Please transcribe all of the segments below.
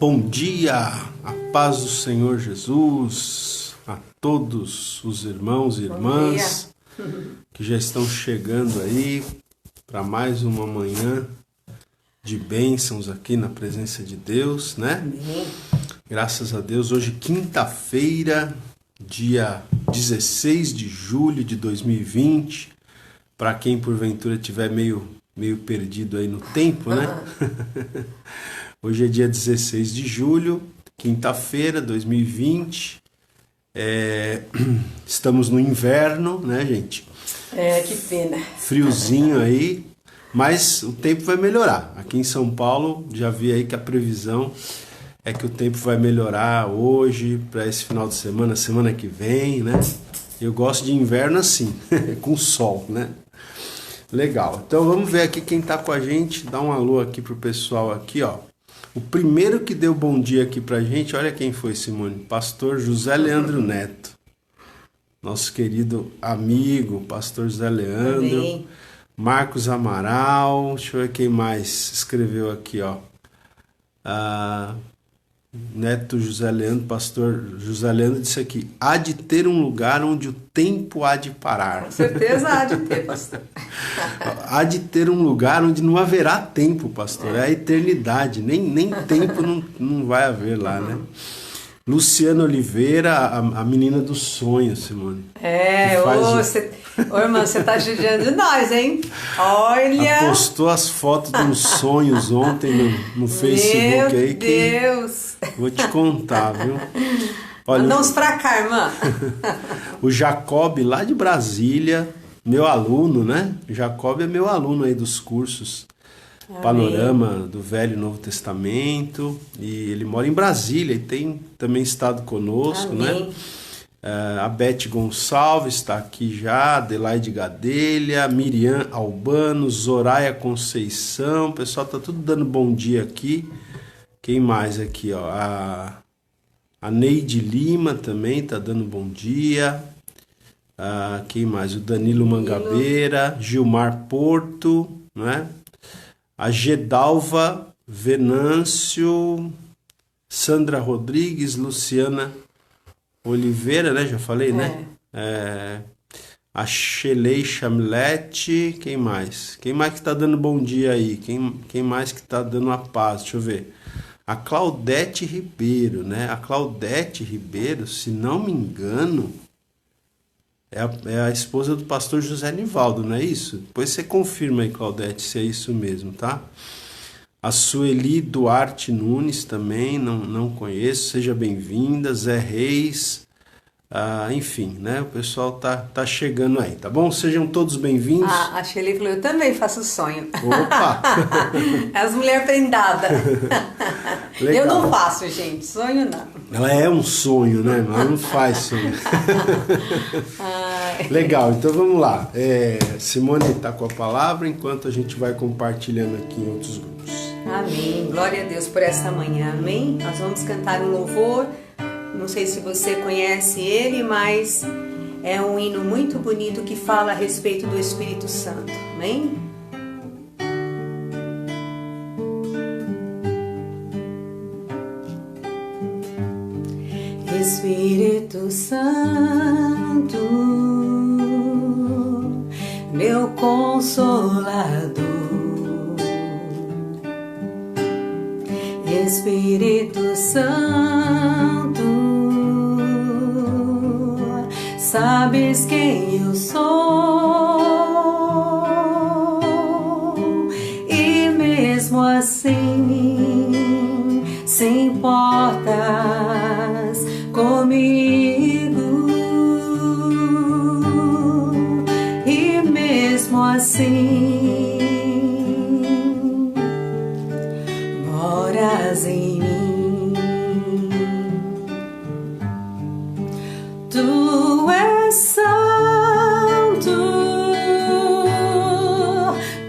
Bom dia, a paz do Senhor Jesus, a todos os irmãos e irmãs que já estão chegando aí para mais uma manhã de bênçãos aqui na presença de Deus, né? Amém. Graças a Deus, hoje quinta-feira, dia 16 de julho de 2020, para quem porventura estiver meio perdido aí no tempo, né? Hoje é dia 16 de julho, quinta-feira, 2020. Estamos no inverno, né, gente? Que pena. Friozinho aí, mas o tempo vai melhorar. Aqui em São Paulo, já vi aí que a previsão é que o tempo vai melhorar hoje, para esse final de semana, semana que vem, né? Eu gosto de inverno assim, com sol, né? Legal. Então vamos ver aqui quem tá com a gente. Dá um alô aqui pro pessoal aqui, ó. O primeiro que deu bom dia aqui pra gente, olha quem foi, Simone. Pastor José Leandro Neto. Nosso querido amigo, pastor José Leandro. Amém. Marcos Amaral. Deixa eu ver quem mais escreveu aqui, ó. Neto José Leandro, pastor José Leandro disse aqui: há de ter um lugar onde o tempo há de parar. Com certeza há de ter, pastor. Há de ter um lugar onde não haverá tempo, pastor. É a eternidade. Nem tempo não vai haver lá, né? Luciana Oliveira, a menina dos sonhos, Simone. Ô irmão, você tá judiando de nós, hein? Olha! Postou as fotos dos sonhos ontem no Facebook aí. Meu Deus! Vou te contar, viu? Olha, manda uns pra cá, irmã. O Jacob, lá de Brasília, meu aluno, né? Jacob é meu aluno aí dos cursos. Amém. Panorama do Velho e Novo Testamento. E ele mora em Brasília e tem também estado conosco, amém, né? A Beth Gonçalves está aqui já, Adelaide Gadelha, Miriam Albano, Zoraia Conceição. O pessoal tá tudo dando bom dia aqui. Quem mais aqui, ó? A Neide Lima também tá dando bom dia. Quem mais? O Danilo Mangabeira, Gilmar Porto, né? A Gedalva Venâncio, Sandra Rodrigues, Luciana Oliveira, né? Já falei, né? A Shelei Chamilete, quem mais? Quem mais que tá dando bom dia aí? Quem mais que tá dando a paz? Deixa eu ver. A Claudete Ribeiro, né? A Claudete Ribeiro, se não me engano, é a esposa do pastor José Nivaldo, não é isso? Depois você confirma aí, Claudete, se é isso mesmo, tá? A Sueli Duarte Nunes também, não conheço, seja bem-vinda. Zé Reis, enfim, né? O pessoal tá chegando aí, tá bom? Sejam todos bem-vindos. A Shelly falou, eu também faço sonho. Opa! As mulheres prendadas. Legal. Eu não faço, gente, sonho não. Ela é um sonho, né? Ela não faz sonho. Legal, então vamos lá. Simone está com a palavra enquanto a gente vai compartilhando aqui em outros grupos. Amém. Glória a Deus por essa manhã. Amém. Nós vamos cantar um louvor. Não sei se você conhece ele, mas é um hino muito bonito que fala a respeito do Espírito Santo. Amém? Espírito Santo, meu consolador. Espírito Santo, sabes quem eu sou, e mesmo assim se importas comigo, e mesmo assim moras em mim. Tu és santo,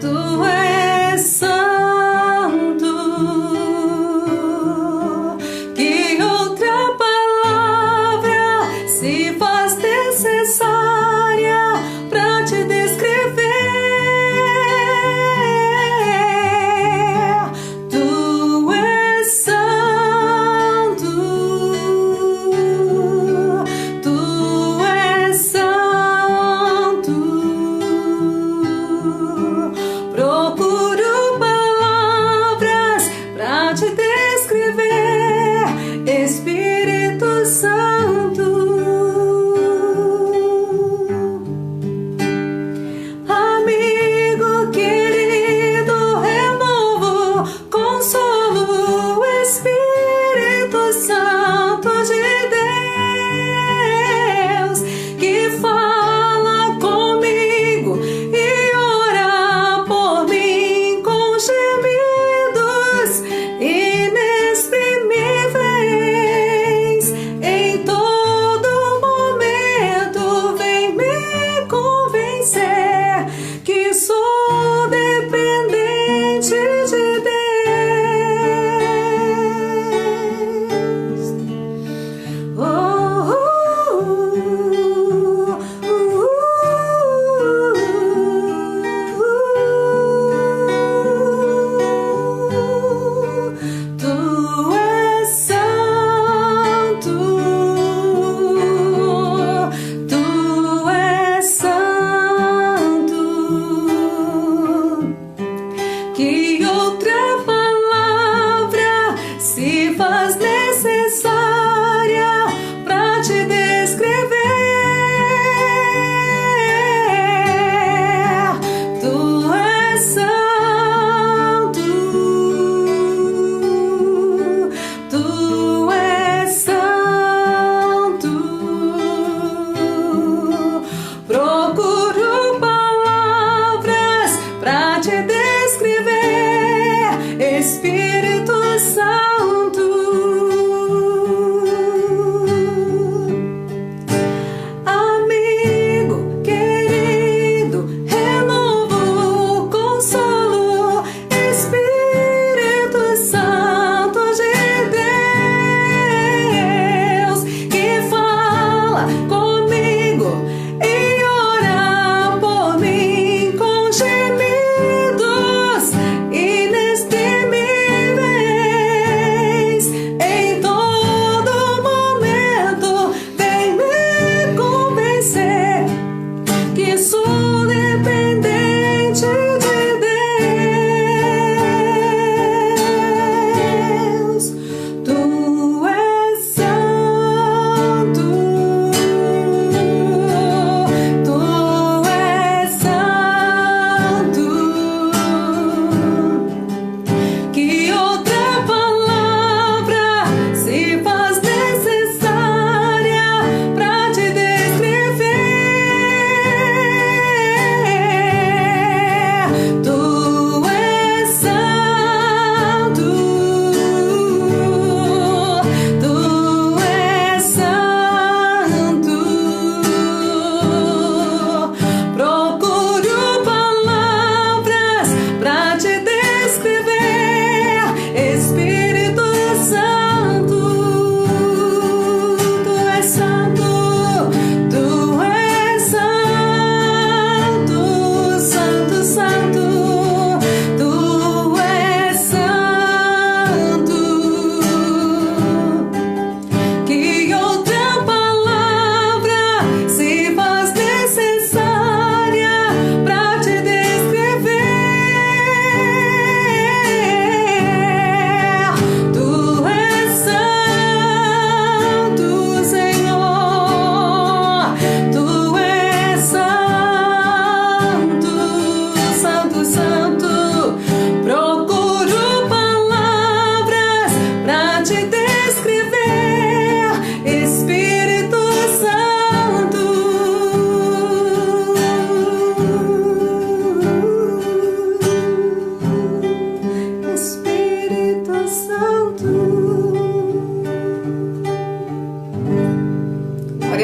tu és santo. Que outra palavra se faz necessária pra te descrever? Tu és santo.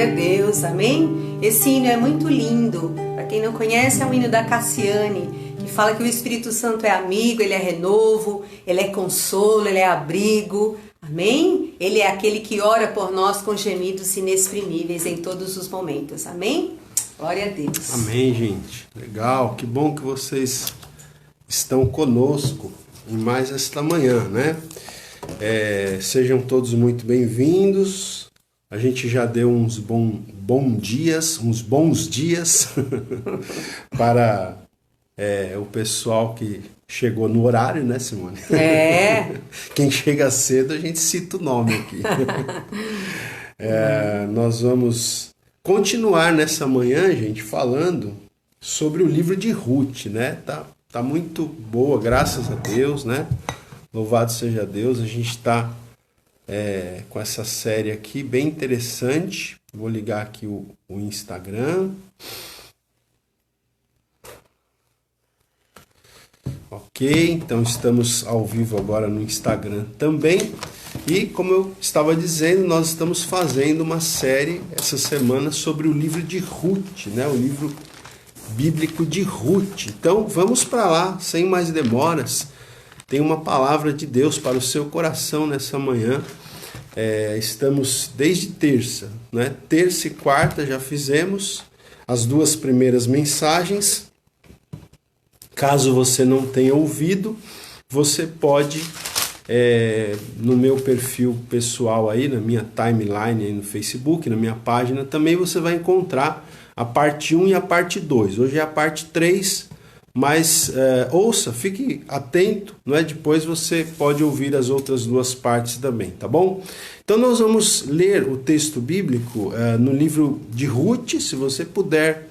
Glória a Deus, amém? Esse hino é muito lindo. Para quem não conhece, é um hino da Cassiane, que fala que o Espírito Santo é amigo, ele é renovo, ele é consolo, ele é abrigo, amém? Ele é aquele que ora por nós com gemidos inexprimíveis em todos os momentos, amém? Glória a Deus. Amém, gente. Legal, que bom que vocês estão conosco em mais esta manhã, né? Sejam todos muito bem-vindos. A gente já deu uns bons dias para o pessoal que chegou no horário, né, Simone? Quem chega cedo, a gente cita o nome aqui. Nós vamos continuar nessa manhã, gente, falando sobre o livro de Ruth, né? Tá muito boa, graças a Deus, né? Louvado seja Deus. A gente está com essa série aqui bem interessante. Vou ligar aqui o Instagram. Ok, então estamos ao vivo agora no Instagram também. E como eu estava dizendo, nós estamos fazendo uma série essa semana sobre o livro de Ruth, né? O livro bíblico de Ruth. Então vamos para lá, sem mais demoras. Tem uma palavra de Deus para o seu coração nessa manhã. Estamos desde terça, né? Terça e quarta já fizemos as 2 primeiras mensagens. Caso você não tenha ouvido, você pode, no meu perfil pessoal aí, na minha timeline aí no Facebook, na minha página, também você vai encontrar a parte 1 e a parte 2. Hoje é a parte 3, mas ouça, fique atento, não é? Depois você pode ouvir as outras 2 partes também, tá bom? Então nós vamos ler o texto bíblico no livro de Ruth. Se você puder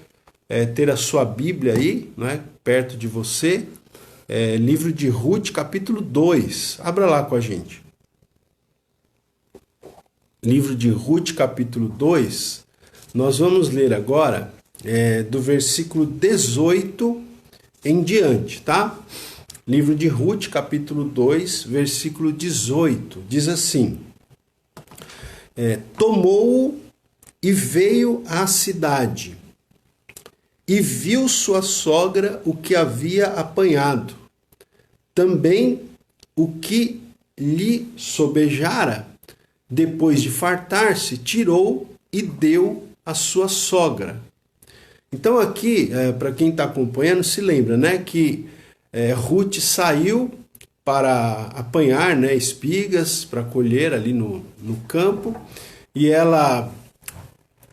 ter a sua Bíblia aí, não é? Perto de você, livro de Ruth, capítulo 2. Abra lá com a gente. Livro de Ruth, capítulo 2. Nós vamos ler agora do versículo 18 em diante, tá? Livro de Ruth, capítulo 2, versículo 18. Diz assim: tomou-o e veio à cidade, e viu sua sogra o que havia apanhado, também o que lhe sobejara. Depois de fartar-se, tirou e deu à sua sogra. Então aqui, para quem está acompanhando, se lembra, né, que Ruth saiu para apanhar, né, espigas, para colher ali no campo, e ela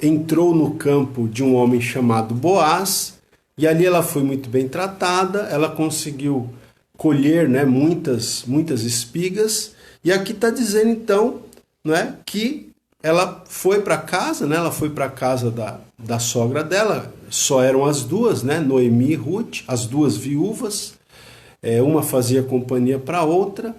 entrou no campo de um homem chamado Boaz, e ali ela foi muito bem tratada, ela conseguiu colher, né, muitas espigas, e aqui está dizendo então, né, que ela foi para casa, né, ela foi para a casa da sogra dela. Só eram as 2, né, Noemi e Ruth, as 2 viúvas, uma fazia companhia para a outra.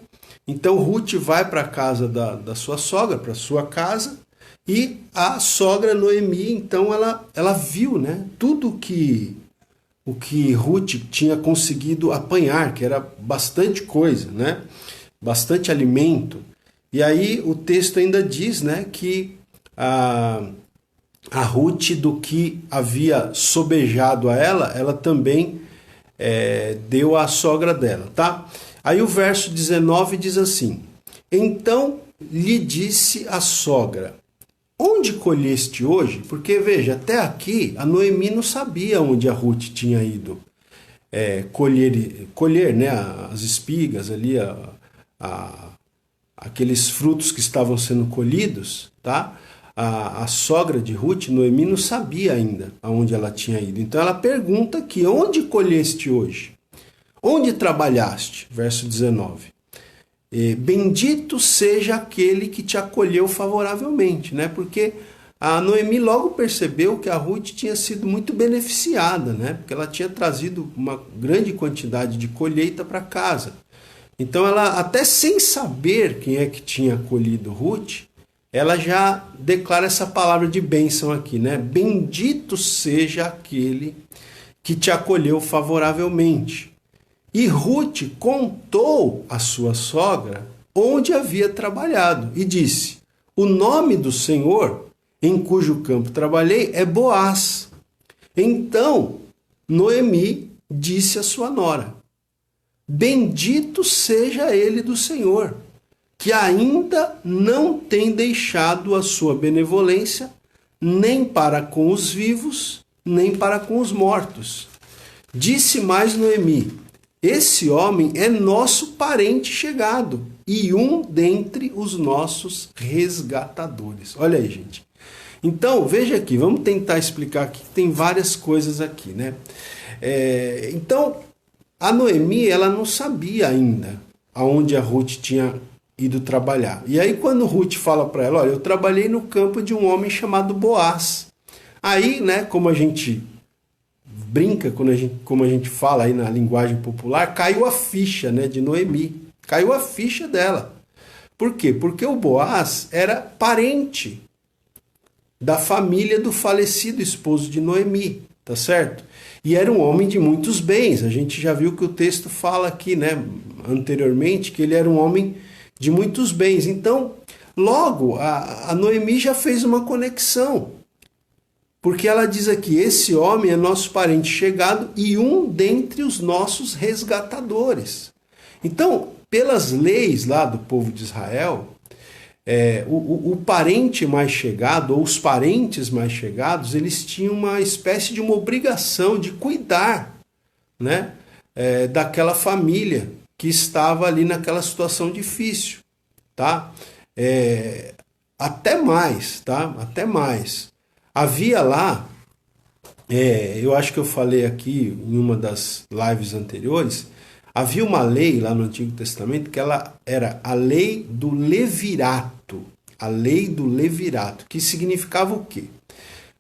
Então Ruth vai para a casa da sua sogra, para a sua casa, e a sogra Noemi, então ela viu, né, tudo o que Ruth tinha conseguido apanhar, que era bastante coisa, né, bastante alimento. E aí o texto ainda diz, né, que a Ruth, do que havia sobejado a ela também deu à sogra dela, tá? Aí o verso 19 diz assim: então lhe disse a sogra: onde colheste hoje? Porque, veja, até aqui a Noemi não sabia onde a Ruth tinha ido colher, né, as espigas ali, aqueles frutos que estavam sendo colhidos, tá? A sogra de Ruth, Noemi, não sabia ainda aonde ela tinha ido. Então ela pergunta aqui: onde colheste hoje? Onde trabalhaste? Verso 19. Bendito seja aquele que te acolheu favoravelmente, né? Porque a Noemi logo percebeu que a Ruth tinha sido muito beneficiada, né? Porque ela tinha trazido uma grande quantidade de colheita para casa. Então ela, até sem saber quem é que tinha acolhido Ruth, ela já declara essa palavra de bênção aqui, né? Bendito seja aquele que te acolheu favoravelmente. E Ruth contou à sua sogra onde havia trabalhado e disse: o nome do Senhor em cujo campo trabalhei é Boaz. Então Noemi disse à sua nora: bendito seja ele do Senhor, que ainda não tem deixado a sua benevolência, nem para com os vivos, nem para com os mortos. Disse mais Noemi: esse homem é nosso parente chegado e um dentre os nossos resgatadores. Olha aí, gente. Então, veja aqui, vamos tentar explicar aqui, que tem várias coisas aqui, né? Então, a Noemi, ela não sabia ainda aonde a Ruth tinha ido trabalhar. E aí, quando Ruth fala para ela: olha, eu trabalhei no campo de um homem chamado Boaz. Aí, né, como a gente brinca, como a gente fala aí na linguagem popular, caiu a ficha, né, de Noemi. Caiu a ficha dela. Por quê? Porque o Boaz era parente da família do falecido esposo de Noemi, tá certo? E era um homem de muitos bens. A gente já viu que o texto fala aqui, né, anteriormente, que ele era um homem de muitos bens. Então, logo, a Noemi já fez uma conexão. Porque ela diz aqui: esse homem é nosso parente chegado e um dentre os nossos resgatadores. Então, pelas leis lá do povo de Israel, o parente mais chegado, ou os parentes mais chegados, eles tinham uma espécie de uma obrigação de cuidar, né, daquela família que estava ali naquela situação difícil, tá? Até mais, tá? Até mais. Havia lá, eu acho que eu falei aqui em uma das lives anteriores, havia uma lei lá no Antigo Testamento que ela era a lei do levirato. A lei do levirato, que significava o quê?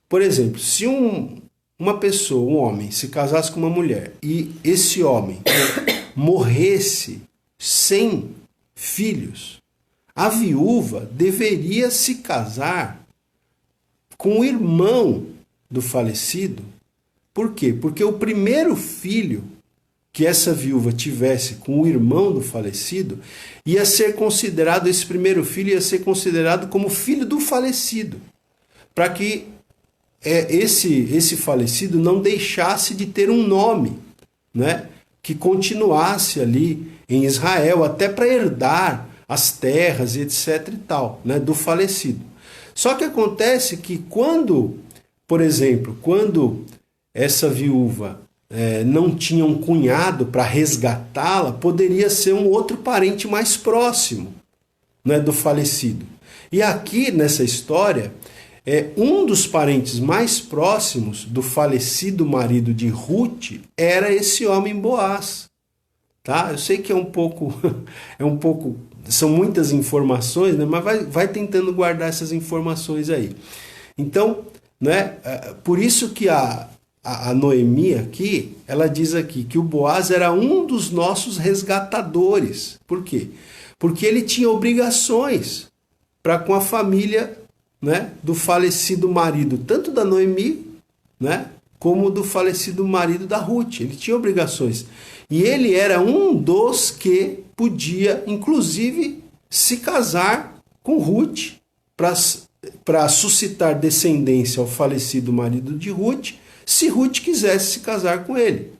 Por exemplo, se uma pessoa, um homem, se casasse com uma mulher e esse homem morresse sem filhos, a viúva deveria se casar com o irmão do falecido. Por quê? Porque o primeiro filho que essa viúva tivesse com o irmão do falecido, ia ser considerado, esse primeiro filho ia ser considerado como filho do falecido, para que esse falecido não deixasse de ter um nome, né, que continuasse ali em Israel, até para herdar as terras e etc e tal, né, do falecido. Só que acontece que quando, por exemplo, quando essa viúva não tinha um cunhado para resgatá-la, poderia ser um outro parente mais próximo, né, do falecido. E aqui nessa história, um dos parentes mais próximos do falecido marido de Ruth era esse homem Boaz. Tá? Eu sei que é um pouco, são muitas informações, né, mas vai tentando guardar essas informações aí. Então, né, por isso que a Noemi aqui, ela diz aqui que o Boaz era um dos nossos resgatadores. Por quê? Porque ele tinha obrigações para com a família, né, do falecido marido, tanto da Noemi, né, como do falecido marido da Ruth. Ele tinha obrigações. E ele era um dos que podia, inclusive, se casar com Ruth para suscitar descendência ao falecido marido de Ruth, se Ruth quisesse se casar com ele,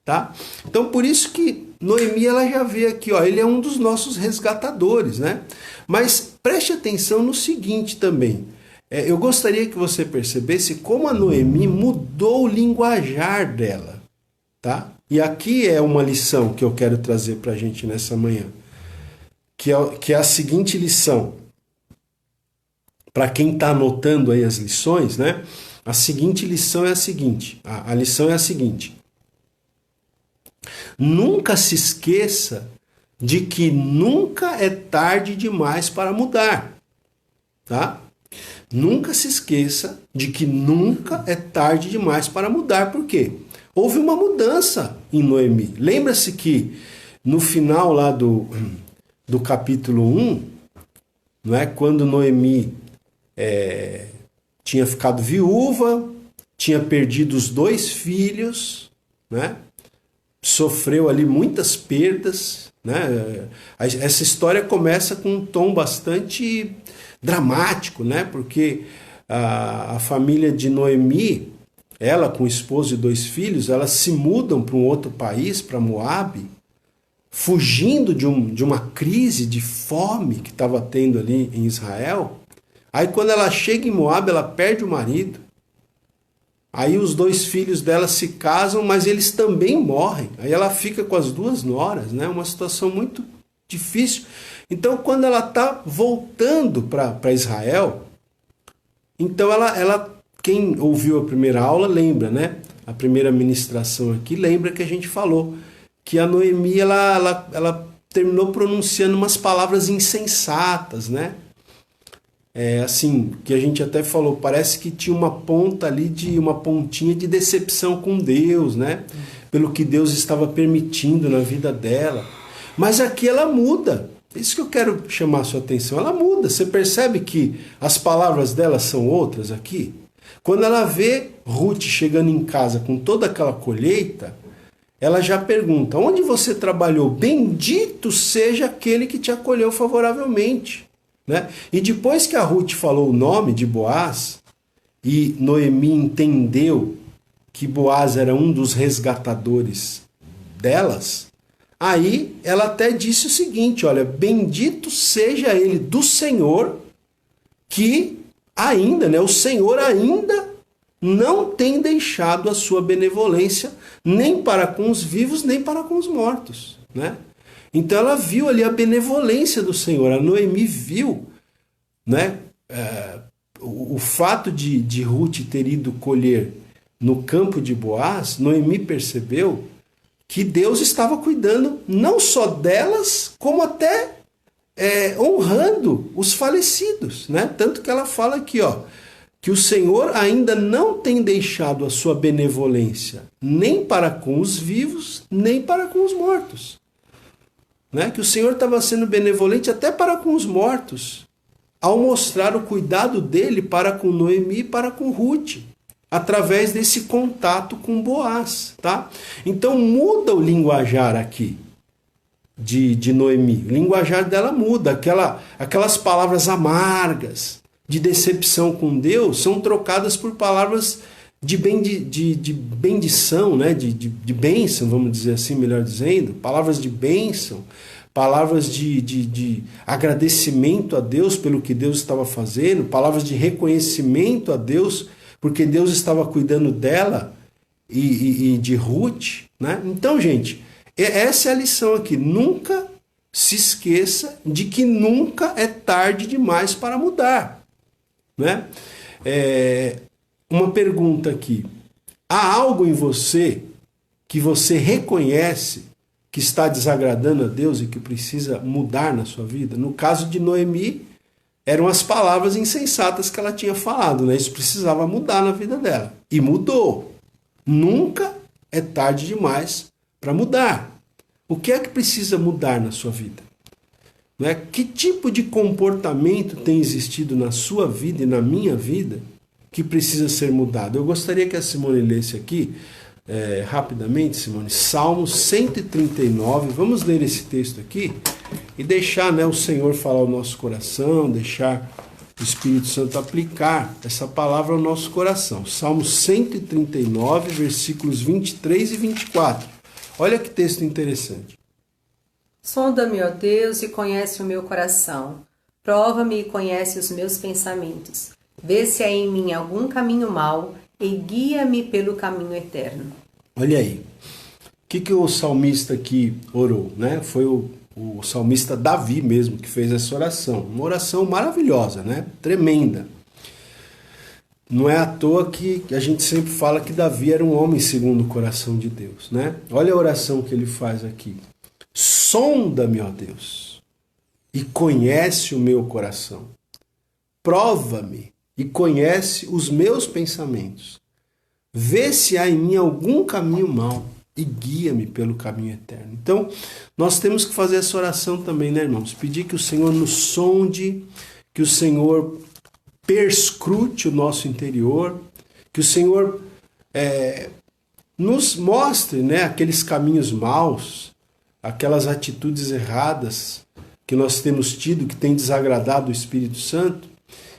tá? Então, por isso que Noemi, ela já vê aqui, ó, ele é um dos nossos resgatadores, né? Mas preste atenção no seguinte também. Eu gostaria que você percebesse como a Noemi mudou o linguajar dela, tá? E aqui é uma lição que eu quero trazer para a gente nessa manhã, que é a seguinte lição. Para quem está anotando aí as lições, né? A seguinte lição é a seguinte. A lição é a seguinte. Nunca se esqueça de que nunca é tarde demais para mudar, tá? Nunca se esqueça de que nunca é tarde demais para mudar. Por quê? Houve uma mudança em Noemi. Lembra-se que no final lá do capítulo 1, não é? Quando Noemi tinha ficado viúva, tinha perdido os 2 filhos, né? Sofreu ali muitas perdas, né? Essa história começa com um tom bastante dramático, né? Porque a família de Noemi, ela com o esposo e 2 filhos, elas se mudam para um outro país, para Moabe, fugindo de uma crise de fome que estava tendo ali em Israel. Aí quando ela chega em Moabe, ela perde o marido. Aí os 2 filhos dela se casam, mas eles também morrem. Aí ela fica com as 2 noras, né? Uma situação muito difícil. Então quando ela está voltando para Israel, então quem ouviu a primeira aula lembra, né? A primeira ministração aqui lembra que a gente falou que a Noemi ela terminou pronunciando umas palavras insensatas, né? Assim, que a gente até falou, parece que tinha uma ponta ali uma pontinha de decepção com Deus, né? Pelo que Deus estava permitindo na vida dela. Mas aqui ela muda. Isso que eu quero chamar a sua atenção. Ela muda. Você percebe que as palavras dela são outras aqui? Quando ela vê Ruth chegando em casa com toda aquela colheita, ela já pergunta: onde você trabalhou? Bendito seja aquele que te acolheu favoravelmente. Né? E depois que a Ruth falou o nome de Boaz, e Noemi entendeu que Boaz era um dos resgatadores delas, aí ela até disse o seguinte: olha, bendito seja ele do Senhor, que ainda, né, o Senhor ainda não tem deixado a sua benevolência nem para com os vivos, nem para com os mortos, né? Então ela viu ali a benevolência do Senhor. A Noemi viu, né, o fato de Ruth ter ido colher no campo de Boaz. Noemi percebeu que Deus estava cuidando não só delas, como até honrando os falecidos, né? Tanto que ela fala aqui, ó, que o Senhor ainda não tem deixado a sua benevolência nem para com os vivos, nem para com os mortos. Né? Que o Senhor estava sendo benevolente até para com os mortos, ao mostrar o cuidado dele para com Noemi e para com Ruth, através desse contato com Boaz. Tá? Então muda o linguajar aqui de Noemi. O linguajar dela muda. Aquelas palavras amargas de decepção com Deus são trocadas por palavras de bendição, né? de bênção, vamos dizer assim, melhor dizendo, palavras de bênção, palavras de agradecimento a Deus pelo que Deus estava fazendo, palavras de reconhecimento a Deus porque Deus estava cuidando dela e de Ruth. Né? Então, gente, essa é a lição aqui. Nunca se esqueça de que nunca é tarde demais para mudar. Né? Uma pergunta aqui: há algo em você que você reconhece que está desagradando a Deus e que precisa mudar na sua vida? No caso de Noemi, eram as palavras insensatas que ela tinha falado, né? Isso precisava mudar na vida dela. E mudou. Nunca é tarde demais para mudar. O que é que precisa mudar na sua vida? Né? Que tipo de comportamento tem existido na sua vida e na minha vida que precisa ser mudado? Eu gostaria que a Simone lesse aqui, rapidamente, Simone, Salmo 139. Vamos ler esse texto aqui e deixar, né, o Senhor falar ao nosso coração, deixar o Espírito Santo aplicar essa palavra ao nosso coração. Salmo 139, versículos 23 e 24. Olha que texto interessante. Sonda-me, ó Deus, e conhece o meu coração. Prova-me e conhece os meus pensamentos. Vê se há em mim algum caminho mau e guia-me pelo caminho eterno. Olha aí. O que o salmista aqui orou, né? Foi o salmista Davi mesmo que fez essa oração. Uma oração maravilhosa, né? Tremenda. Não é à toa que a gente sempre fala que Davi era um homem segundo o coração de Deus, né? Olha a oração que ele faz aqui. Sonda-me, ó Deus, e conhece o meu coração. Prova-me e conhece os meus pensamentos. Vê se há em mim algum caminho mau e guia-me pelo caminho eterno. Então, nós temos que fazer essa oração também, né, irmãos? Pedir que o Senhor nos sonde, que o Senhor perscrute o nosso interior, que o Senhor nos mostre, né, aqueles caminhos maus, aquelas atitudes erradas que nós temos tido, que tem desagradado o Espírito Santo,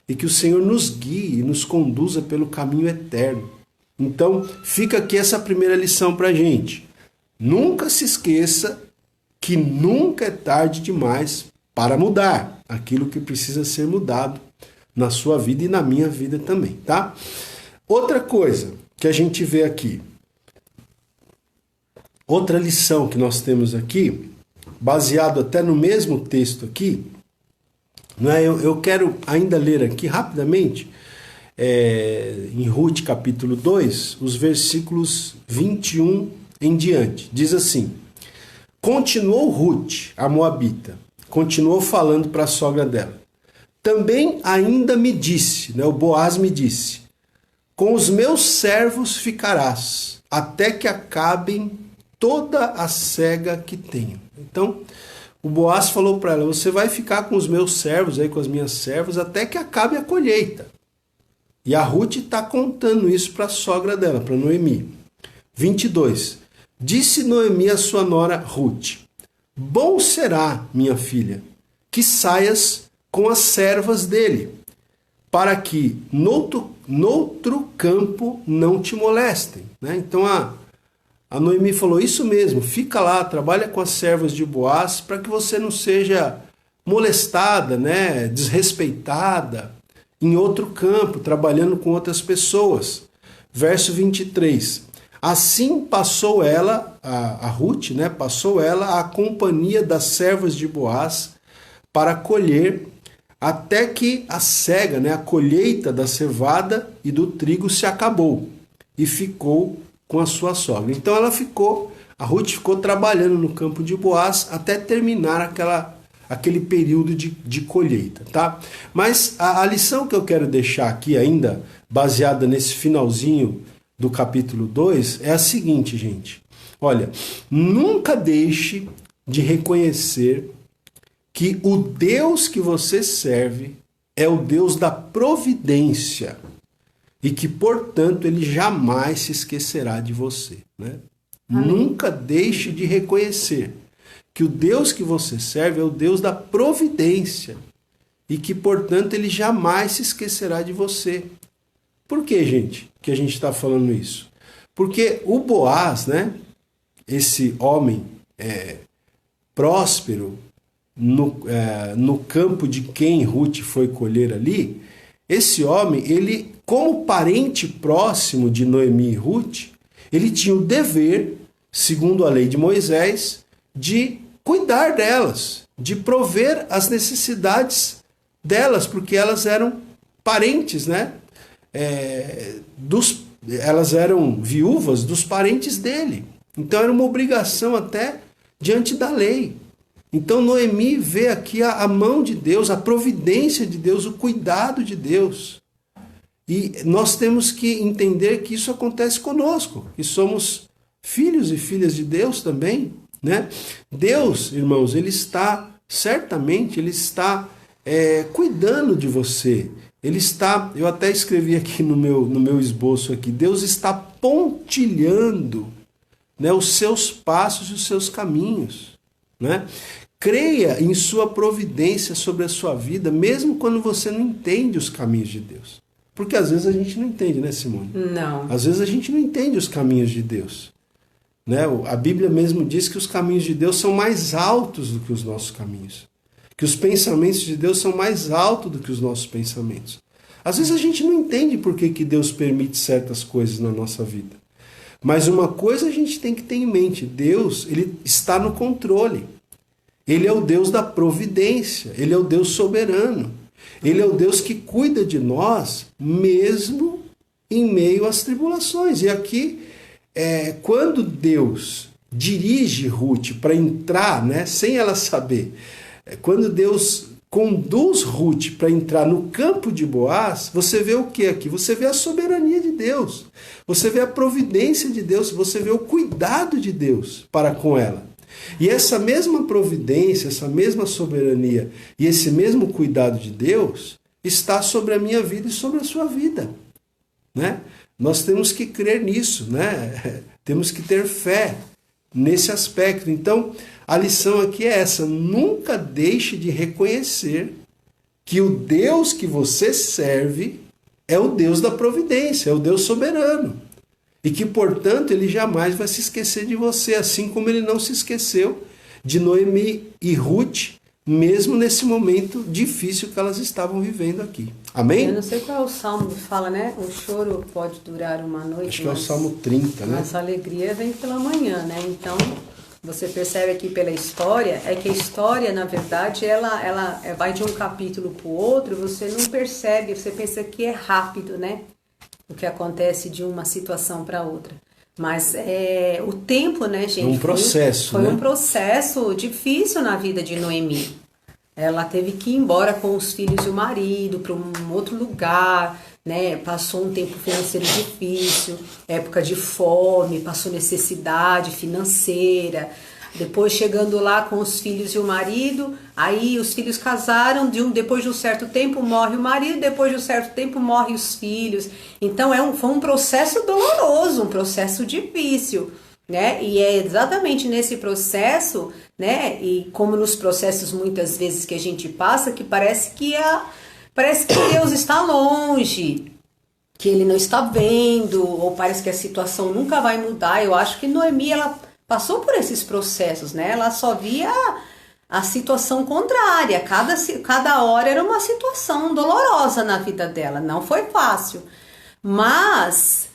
e que o Senhor nos guie e nos conduza pelo caminho eterno. Então, fica aqui essa primeira lição para a gente. Nunca se esqueça que nunca é tarde demais para mudar aquilo que precisa ser mudado na sua vida e na minha vida também, tá? Outra coisa que a gente vê aqui, outra lição que nós temos aqui, baseado até no mesmo texto aqui, né? Eu quero ainda ler aqui rapidamente, em Ruth capítulo 2, os versículos 21 em diante. Diz assim: continuou Ruth, a moabita, continuou falando para a sogra dela. Também ainda me disse, né, o Boaz me disse, com os meus servos ficarás, até que acabem toda a cega que tenho. Então, o Boaz falou para ela, você vai ficar com os meus servos, aí, com as minhas servas, até que acabe a colheita. E a Ruth está contando isso para a sogra dela, para Noemi. 22. Disse Noemi à sua nora Ruth, bom será, minha filha, que saias com as servas dele, para que noutro campo não te molestem. Né? Então a Noemi falou, isso mesmo, fica lá, trabalha com as servas de Boaz, para que você não seja molestada, né? Desrespeitada, em outro campo, trabalhando com outras pessoas. Verso 23. Assim passou ela, a Ruth, né? Passou ela a companhia das servas de Boaz para colher, até que a cega, né? A colheita da cevada e do trigo se acabou e ficou com a sua sogra. Então a Ruth ficou trabalhando no campo de Boaz até terminar aquele período de colheita, tá? Mas a lição que eu quero deixar aqui ainda, baseada nesse finalzinho do capítulo 2, é a seguinte, gente. Olha, nunca deixe de reconhecer que o Deus que você serve é o Deus da providência e que, portanto, ele jamais se esquecerá de você, né? Nunca deixe de reconhecer que o Deus que você serve é o Deus da providência e que, portanto, ele jamais se esquecerá de você. Por que, gente, que a gente está falando isso? Porque o Boaz, né, esse homem próspero no campo de quem Ruth foi colher ali, esse homem, ele, como parente próximo de Noemi e Ruth, ele tinha o dever, segundo a lei de Moisés, de cuidar delas, de prover as necessidades delas, porque elas eram parentes, né? Elas eram viúvas dos parentes dele. Então era uma obrigação até diante da lei. Então Noemi vê aqui a mão de Deus, a providência de Deus, o cuidado de Deus. E nós temos que entender que isso acontece conosco, que somos filhos e filhas de Deus também, né? Deus, irmãos, ele está cuidando de você. Ele está, eu até escrevi aqui no meu esboço aqui, Deus está pontilhando, né, os seus passos e os seus caminhos, né? Creia em sua providência sobre a sua vida, mesmo quando você não entende os caminhos de Deus. Porque às vezes a gente não entende, né, Simone? Não. Às vezes a gente não entende os caminhos de Deus. Né? A Bíblia mesmo diz que os caminhos de Deus são mais altos do que os nossos caminhos. Que os pensamentos de Deus são mais altos do que os nossos pensamentos. Às vezes a gente não entende por que Deus permite certas coisas na nossa vida. Mas uma coisa a gente tem que ter em mente. Deus, ele está no controle. Ele é o Deus da providência. Ele é o Deus soberano. Ele é o Deus que cuida de nós, mesmo em meio às tribulações. E aqui, quando Deus dirige Ruth para entrar, né, sem ela saber, quando Deus conduz Ruth para entrar no campo de Boaz, você vê o que aqui? Você vê a soberania de Deus, você vê a providência de Deus, você vê o cuidado de Deus para com ela. E essa mesma providência, essa mesma soberania e esse mesmo cuidado de Deus está sobre a minha vida e sobre a sua vida, né? Nós temos que crer nisso, né? Temos que ter fé nesse aspecto. Então, a lição aqui é essa: nunca deixe de reconhecer que o Deus que você serve é o Deus da providência, é o Deus soberano. E que, portanto, ele jamais vai se esquecer de você, assim como ele não se esqueceu de Noemi e Ruth, mesmo nesse momento difícil que elas estavam vivendo aqui. Amém? Eu não sei qual é o salmo que fala, né? O choro pode durar uma noite. Acho que é o Salmo 30, né? Mas a alegria vem pela manhã, né? Então, você percebe aqui pela história, é que a história, na verdade, ela vai de um capítulo para o outro, você não percebe, você pensa que é rápido, né? O que acontece de uma situação para outra. Mas o tempo, né, gente? Um processo, foi né? um processo difícil na vida de Noemi. Ela teve que ir embora com os filhos e o marido para um outro lugar, né? Passou um tempo financeiro difícil, época de fome, passou necessidade financeira. Depois, chegando lá com os filhos e o marido, aí os filhos casaram, depois de um certo tempo morre o marido, depois de um certo tempo morre os filhos. Então foi um processo doloroso, um processo difícil, né? E é exatamente nesse processo, né? E como nos processos muitas vezes que a gente passa, que parece que Deus está longe, que ele não está vendo, ou parece que a situação nunca vai mudar. Eu acho que Noemi, ela passou por esses processos, né? Ela só via a situação contrária. Cada hora era uma situação dolorosa na vida dela. Não foi fácil. Mas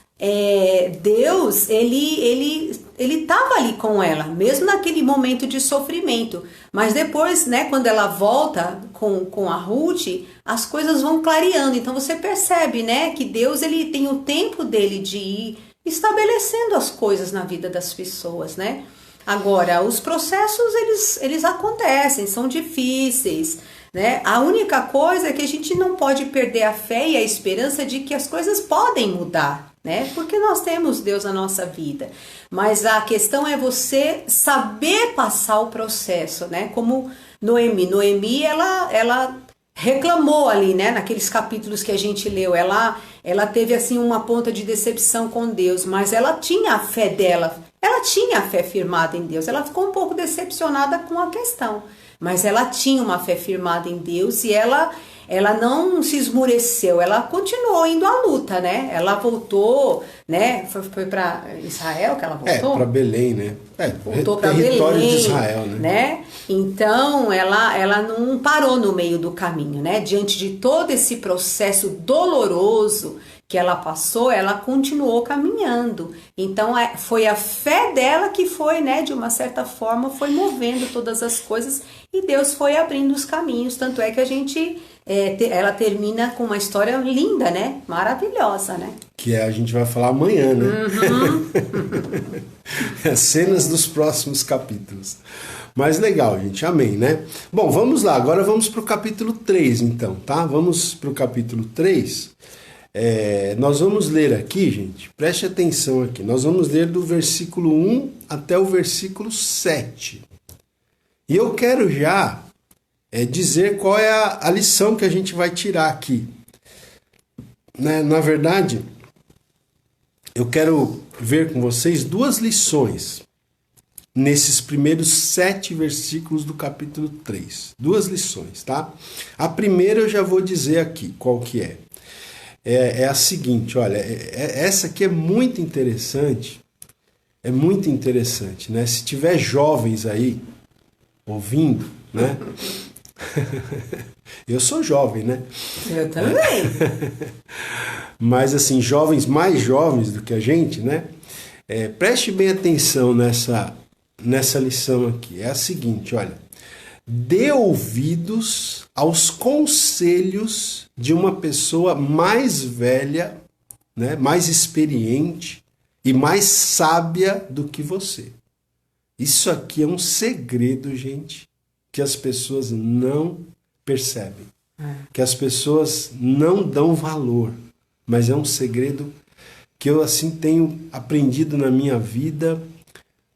Deus, ele estava ali com ela, mesmo naquele momento de sofrimento. Mas depois, né, quando ela volta com a Ruth, as coisas vão clareando. Então você percebe, né, que Deus, ele tem o tempo dele de ir estabelecendo as coisas na vida das pessoas, né? Agora, os processos, eles acontecem, são difíceis, né? A única coisa é que a gente não pode perder a fé e a esperança de que as coisas podem mudar, né? Porque nós temos Deus na nossa vida. Mas a questão é você saber passar o processo, né? Como Noemi, ela reclamou ali, né, naqueles capítulos que a gente leu, ela teve assim uma ponta de decepção com Deus, mas ela tinha a fé dela, ela tinha a fé firmada em Deus, ela ficou um pouco decepcionada com a questão, mas ela tinha uma fé firmada em Deus e ela não se esmureceu, ela continuou indo à luta, né? Ela voltou, né? Foi para Israel que ela voltou? Para Belém, né? Voltou para território Belém, de Israel, né? Então, ela não parou no meio do caminho, né? Diante de todo esse processo doloroso que ela passou, ela continuou caminhando. Então, foi a fé dela que foi, né, de uma certa forma, foi movendo todas as coisas e Deus foi abrindo os caminhos. Tanto é que ela termina com uma história linda, né? Maravilhosa, né? Que a gente vai falar amanhã, né? As cenas dos próximos capítulos. Mas legal, gente. Amém, né? Bom, vamos lá. Agora vamos para o capítulo 3, então, tá? Vamos para o capítulo 3. Nós vamos ler aqui, gente, preste atenção aqui, nós vamos ler do versículo 1 até o versículo 7. E eu quero já dizer qual é a lição que a gente vai tirar aqui. Né? Na verdade, eu quero ver com vocês duas lições nesses primeiros 7 versículos do capítulo 3. Duas lições, tá? A primeira eu já vou dizer aqui qual que é. É a seguinte, olha, essa aqui é muito interessante, né? Se tiver jovens aí ouvindo, né? Eu sou jovem, né? Eu também. Mas assim, jovens mais jovens do que a gente, né? Preste bem atenção nessa lição aqui. É a seguinte, olha. Dê ouvidos aos conselhos de uma pessoa mais velha, né, mais experiente e mais sábia do que você. Isso aqui é um segredo, gente, que as pessoas não percebem, que as pessoas não dão valor, mas é um segredo que eu assim tenho aprendido na minha vida,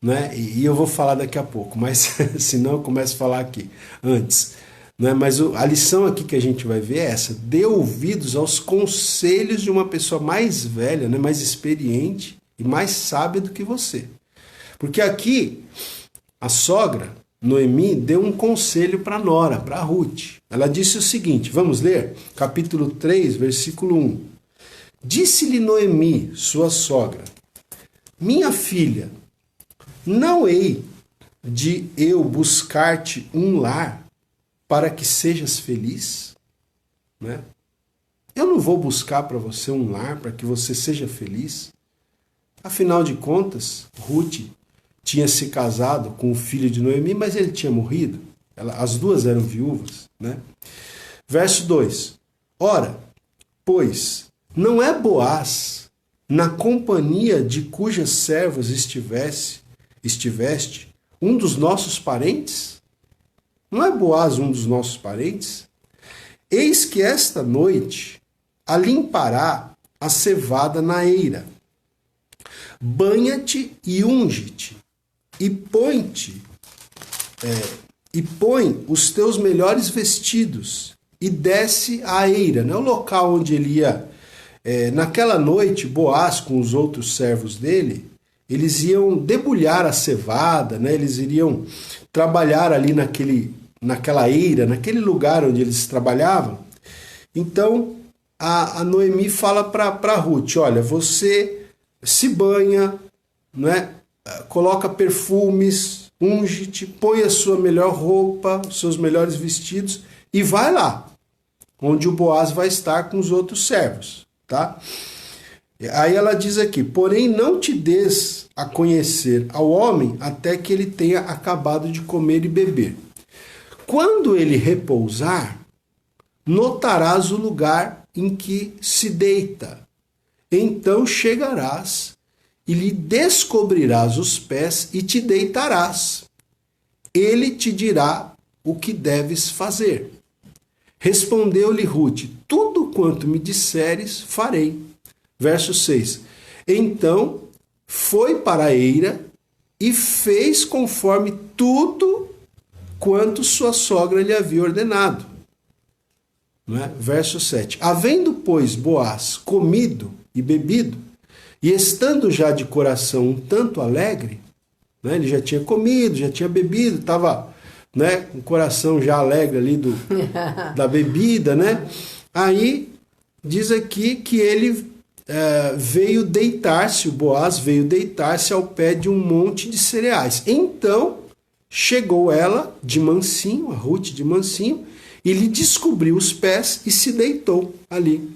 né? E eu vou falar daqui a pouco, mas senão eu começo a falar aqui antes. Né? Mas a lição aqui que a gente vai ver é essa: dê ouvidos aos conselhos de uma pessoa mais velha, né? Mais experiente e mais sábia do que você. Porque aqui a sogra, Noemi deu um conselho para Nora, para Ruth. Ela disse o seguinte, vamos ler? Capítulo 3, versículo 1. Disse-lhe Noemi, sua sogra, minha filha, não hei de eu buscar-te um lar para que sejas feliz? Né? Eu não vou buscar para você um lar para que você seja feliz? Afinal de contas, Ruth tinha se casado com o filho de Noemi, mas ele tinha morrido. As duas eram viúvas. Né? Verso 2. Ora, pois, não é Boaz, na companhia de cujas servas estiveste, um dos nossos parentes? Não é Boaz um dos nossos parentes? Eis que esta noite alimpará a cevada na eira. Banha-te e unge-te, e põe os teus melhores vestidos, e desce à eira, né? O local onde ele ia. Naquela noite, Boaz, com os outros servos dele, eles iam debulhar a cevada, né? Eles iriam trabalhar ali naquela eira, naquele lugar onde eles trabalhavam. Então, a Noemi fala para Ruth, olha, você se banha, né? Coloca perfumes, unge-te, põe a sua melhor roupa, os seus melhores vestidos e vai lá, onde o Boaz vai estar com os outros servos, tá? Aí ela diz aqui, porém não te des a conhecer ao homem até que ele tenha acabado de comer e beber. Quando ele repousar, notarás o lugar em que se deita. Então chegarás e lhe descobrirás os pés e te deitarás. Ele te dirá o que deves fazer. Respondeu-lhe Ruth, tudo quanto me disseres, farei. Verso 6. Então foi para a eira e fez conforme tudo quanto sua sogra lhe havia ordenado. Não é? Verso 7. Havendo, pois, Boaz comido e bebido, e estando já de coração um tanto alegre, né? Ele já tinha comido, já tinha bebido, estava, né, com o coração já alegre ali da bebida, né? Aí diz aqui que ele veio deitar-se, o Boaz veio deitar-se ao pé de um monte de cereais. Então chegou ela de mansinho, a Ruth de mansinho, e lhe descobriu os pés e se deitou ali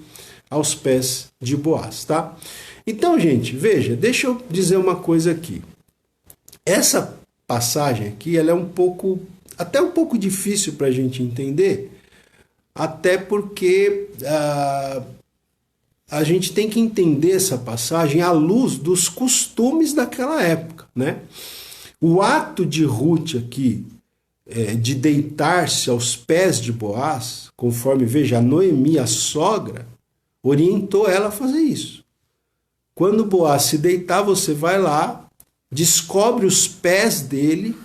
aos pés de Boaz, tá? Então, gente, veja, deixa eu dizer uma coisa aqui. Essa passagem aqui, ela é até um pouco difícil para a gente entender, até porque a gente tem que entender essa passagem à luz dos costumes daquela época, né? O ato de Ruth aqui, de deitar-se aos pés de Boaz, conforme, veja, a Noemi, a sogra, orientou ela a fazer isso. Quando Boaz se deitar, você vai lá, descobre os pés dele.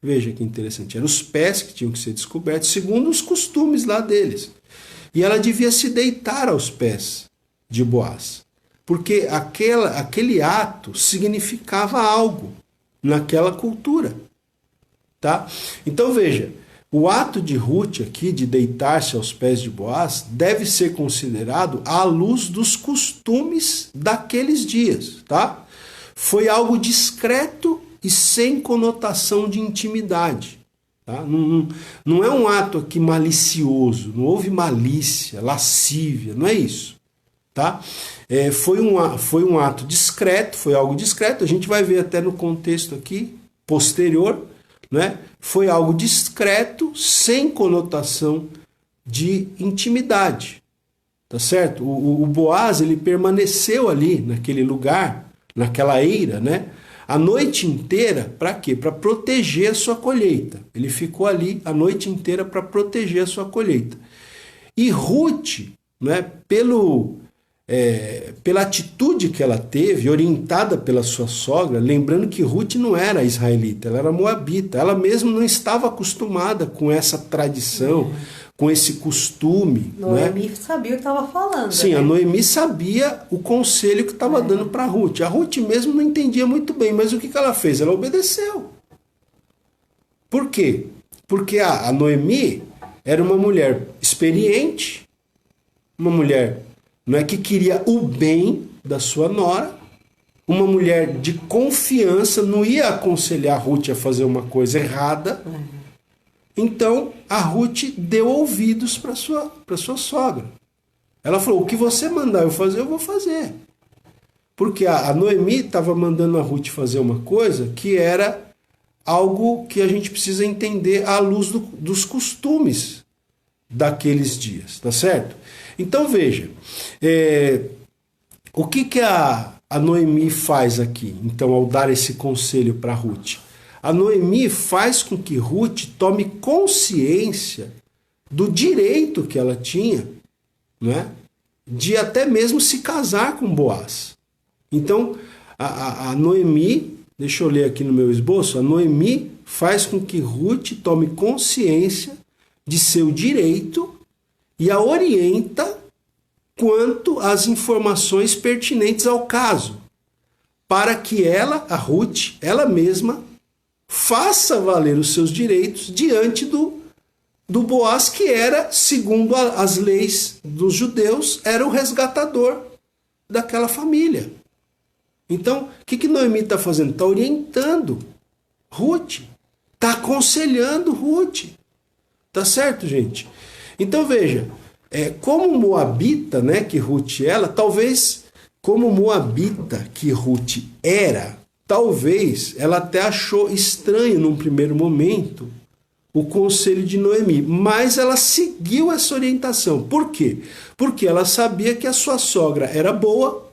Veja que interessante, eram os pés que tinham que ser descobertos, segundo os costumes lá deles. E ela devia se deitar aos pés de Boaz, porque aquele ato significava algo naquela cultura. Tá? Então veja, o ato de Ruth aqui, de deitar-se aos pés de Boaz, deve ser considerado à luz dos costumes daqueles dias. Tá? Foi algo discreto e sem conotação de intimidade. Tá? Não é um ato aqui malicioso, não houve malícia, lascívia, não é isso. Tá? Foi um ato discreto, foi algo discreto, a gente vai ver até no contexto aqui, posterior, né? Foi algo discreto, sem conotação de intimidade. Tá certo? O Boaz, ele permaneceu ali, naquele lugar, naquela eira, né? A noite inteira, para quê? Para proteger a sua colheita. Ele ficou ali a noite inteira para proteger a sua colheita. E Ruth, né, pela atitude que ela teve, orientada pela sua sogra, lembrando que Ruth não era israelita, ela era moabita, ela mesma não estava acostumada com essa tradição, com esse costume. Noemi, né? sabia o que estava falando. Sim, né? A Noemi sabia o conselho que estava dando para Ruth. A Ruth mesmo não entendia muito bem, mas o que ela fez? Ela obedeceu. Por quê? Porque a Noemi era uma mulher experiente, uma mulher, não é, que queria o bem da sua nora, uma mulher de confiança, não ia aconselhar a Ruth a fazer uma coisa errada. Então a Ruth deu ouvidos para sua sogra. Ela falou: o que você mandar eu fazer, eu vou fazer. Porque a Noemi estava mandando a Ruth fazer uma coisa que era algo que a gente precisa entender à luz dos costumes daqueles dias, tá certo? Então veja, o que a Noemi faz aqui, então, ao dar esse conselho para Ruth? A Noemi faz com que Ruth tome consciência do direito que ela tinha, não é? De até mesmo se casar com Boaz. Então, a Noemi, deixa eu ler aqui no meu esboço, a Noemi faz com que Ruth tome consciência de seu direito e a orienta quanto às informações pertinentes ao caso, para que ela, a Ruth, ela mesma, faça valer os seus direitos diante do Boaz, que era, segundo as leis dos judeus, era o resgatador daquela família. Então, o que Noemi está fazendo? Está orientando Ruth, está aconselhando Ruth. Tá certo, gente? Então veja, como moabita, né, que Ruth ela, talvez como moabita que Ruth era, talvez ela até achou estranho num primeiro momento o conselho de Noemi, mas ela seguiu essa orientação. Por quê? Porque ela sabia que a sua sogra era boa,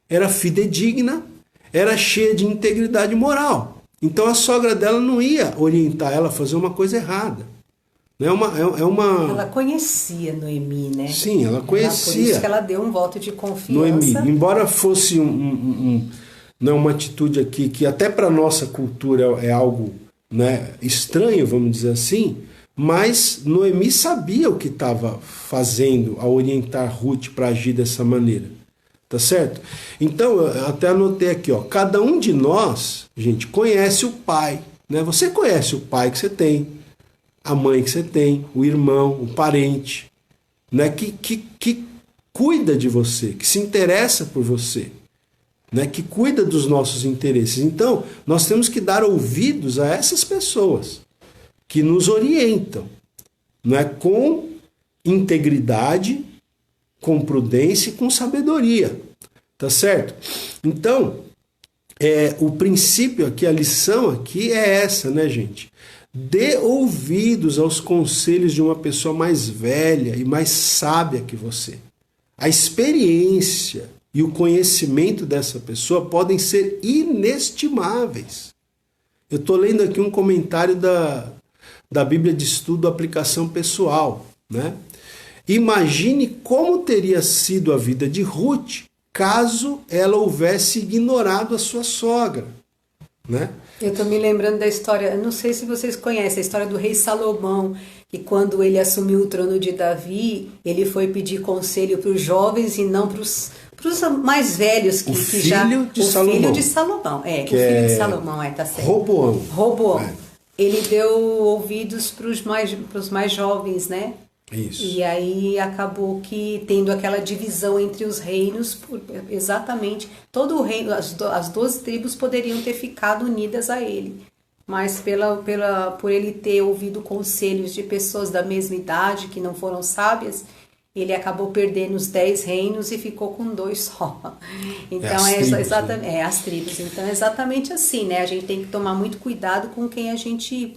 era fidedigna, era cheia de integridade moral. Então a sogra dela não ia orientar ela a fazer uma coisa errada. Ela conhecia Noemi, né? Sim, ela conhecia. Por isso que ela deu um voto de confiança. Noemi, embora fosse uma atitude aqui que até para a nossa cultura é algo, né, estranho, vamos dizer assim, mas Noemi sabia o que estava fazendo ao orientar Ruth para agir dessa maneira. Tá certo? Então, eu até anotei aqui, ó, cada um de nós, gente, conhece o pai, né? Você conhece o pai que você tem, a mãe que você tem, o irmão, o parente, né? Que cuida de você, que se interessa por você, né? Que cuida dos nossos interesses. Então, nós temos que dar ouvidos a essas pessoas que nos orientam, não é, com integridade, com prudência e com sabedoria, tá certo? Então, o princípio aqui, a lição aqui é essa, né, gente? Dê ouvidos aos conselhos de uma pessoa mais velha e mais sábia que você. A experiência e o conhecimento dessa pessoa podem ser inestimáveis. Eu estou lendo aqui um comentário da Bíblia de Estudo, Aplicação Pessoal, né? Imagine como teria sido a vida de Ruth caso ela houvesse ignorado a sua sogra, né? Eu estou me lembrando da história, não sei se vocês conhecem, a história do rei Salomão, que quando ele assumiu o trono de Davi, ele foi pedir conselho para os jovens e não para os mais velhos que já... Filho de Salomão. Filho de Salomão, o filho de Salomão, tá certo. Roboão. Ele deu ouvidos para os mais jovens, né? Isso. E aí acabou que tendo aquela divisão entre os reinos, exatamente, todo o reino, as 12 tribos poderiam ter ficado unidas a ele, mas por ele ter ouvido conselhos de pessoas da mesma idade que não foram sábias, ele acabou perdendo os 10 reinos e ficou com 2 só. Então exatamente, as tribos. Então é exatamente assim, né? A gente tem que tomar muito cuidado com quem a gente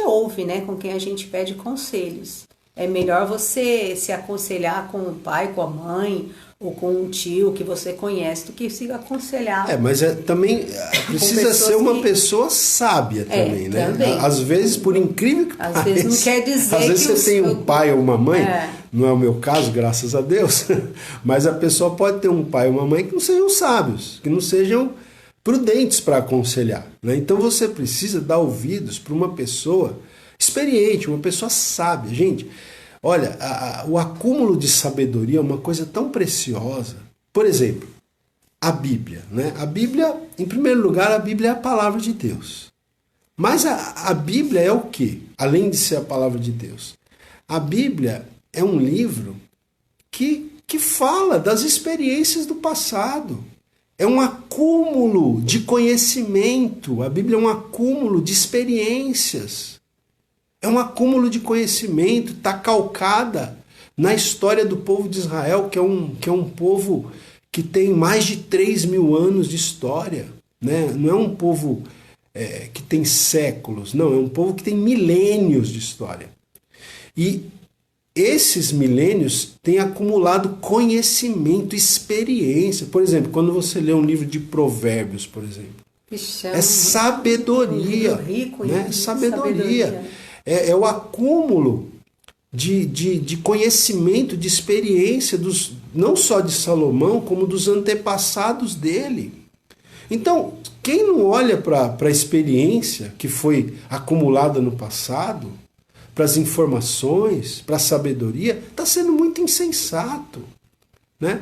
ouve, né? Com quem a gente pede conselhos. É melhor você se aconselhar com o pai, com a mãe, ou com um tio que você conhece, do que se aconselhar. Mas também precisa ser uma pessoa sábia também, né? Também. Às vezes, por incrível que pareça, vezes não quer dizer às vezes você tem um pai ou uma mãe, não é o meu caso, graças a Deus, mas a pessoa pode ter um pai ou uma mãe que não sejam sábios, que não sejam prudentes para aconselhar, né? Então você precisa dar ouvidos para uma pessoa experiente, uma pessoa sábia. Gente, olha, o acúmulo de sabedoria é uma coisa tão preciosa. Por exemplo, a Bíblia, né? A Bíblia, em primeiro lugar, a Bíblia é a palavra de Deus. Mas a Bíblia é o quê? Além de ser a palavra de Deus. A Bíblia é um livro que fala das experiências do passado. É um acúmulo de conhecimento. A Bíblia é um acúmulo de experiências. É um acúmulo de conhecimento, está calcada na história do povo de Israel, que é um povo que tem mais de 3.000 anos de história. Né? Não é um povo que tem séculos, não, é um povo que tem milênios de história. E esses milênios têm acumulado conhecimento, experiência. Por exemplo, quando você lê um livro de Provérbios, por exemplo, é sabedoria. Rico, né? Sabedoria. É o acúmulo de conhecimento, de experiência, não só de Salomão, como dos antepassados dele. Então, quem não olha para a experiência que foi acumulada no passado, para as informações, para a sabedoria, está sendo muito insensato. Né?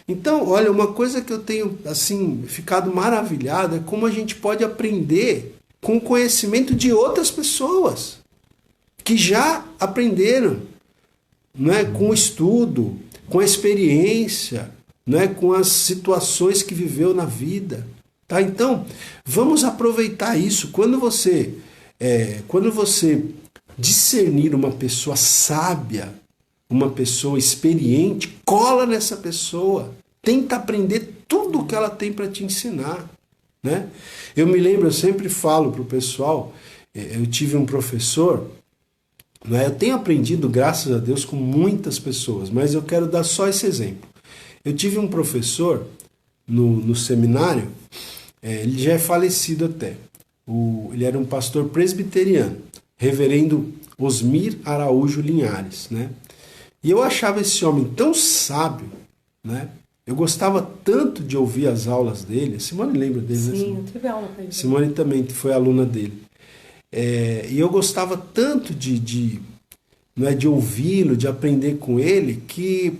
Então, olha, uma coisa que eu tenho assim ficado maravilhado é como a gente pode aprender com o conhecimento de outras pessoas que já aprenderam, né, com o estudo, com a experiência, né, com as situações que viveu na vida. Tá? Então, vamos aproveitar isso. Quando você discernir uma pessoa sábia, uma pessoa experiente, cola nessa pessoa. Tenta aprender tudo o que ela tem para te ensinar. Né? Eu me lembro, eu sempre falo para o pessoal, eu tive um professor, né? Eu tenho aprendido, graças a Deus, com muitas pessoas, mas eu quero dar só esse exemplo. Eu tive um professor no seminário, ele já é falecido até, ele era um pastor presbiteriano, reverendo Osmir Araújo Linhares, né? E eu achava esse homem tão sábio, né? Eu gostava tanto de ouvir as aulas dele. A Simone lembra dele, né? Sim, eu tive aula com ele. Simone também foi aluna dele. E eu gostava tanto de ouvi-lo, de aprender com ele, que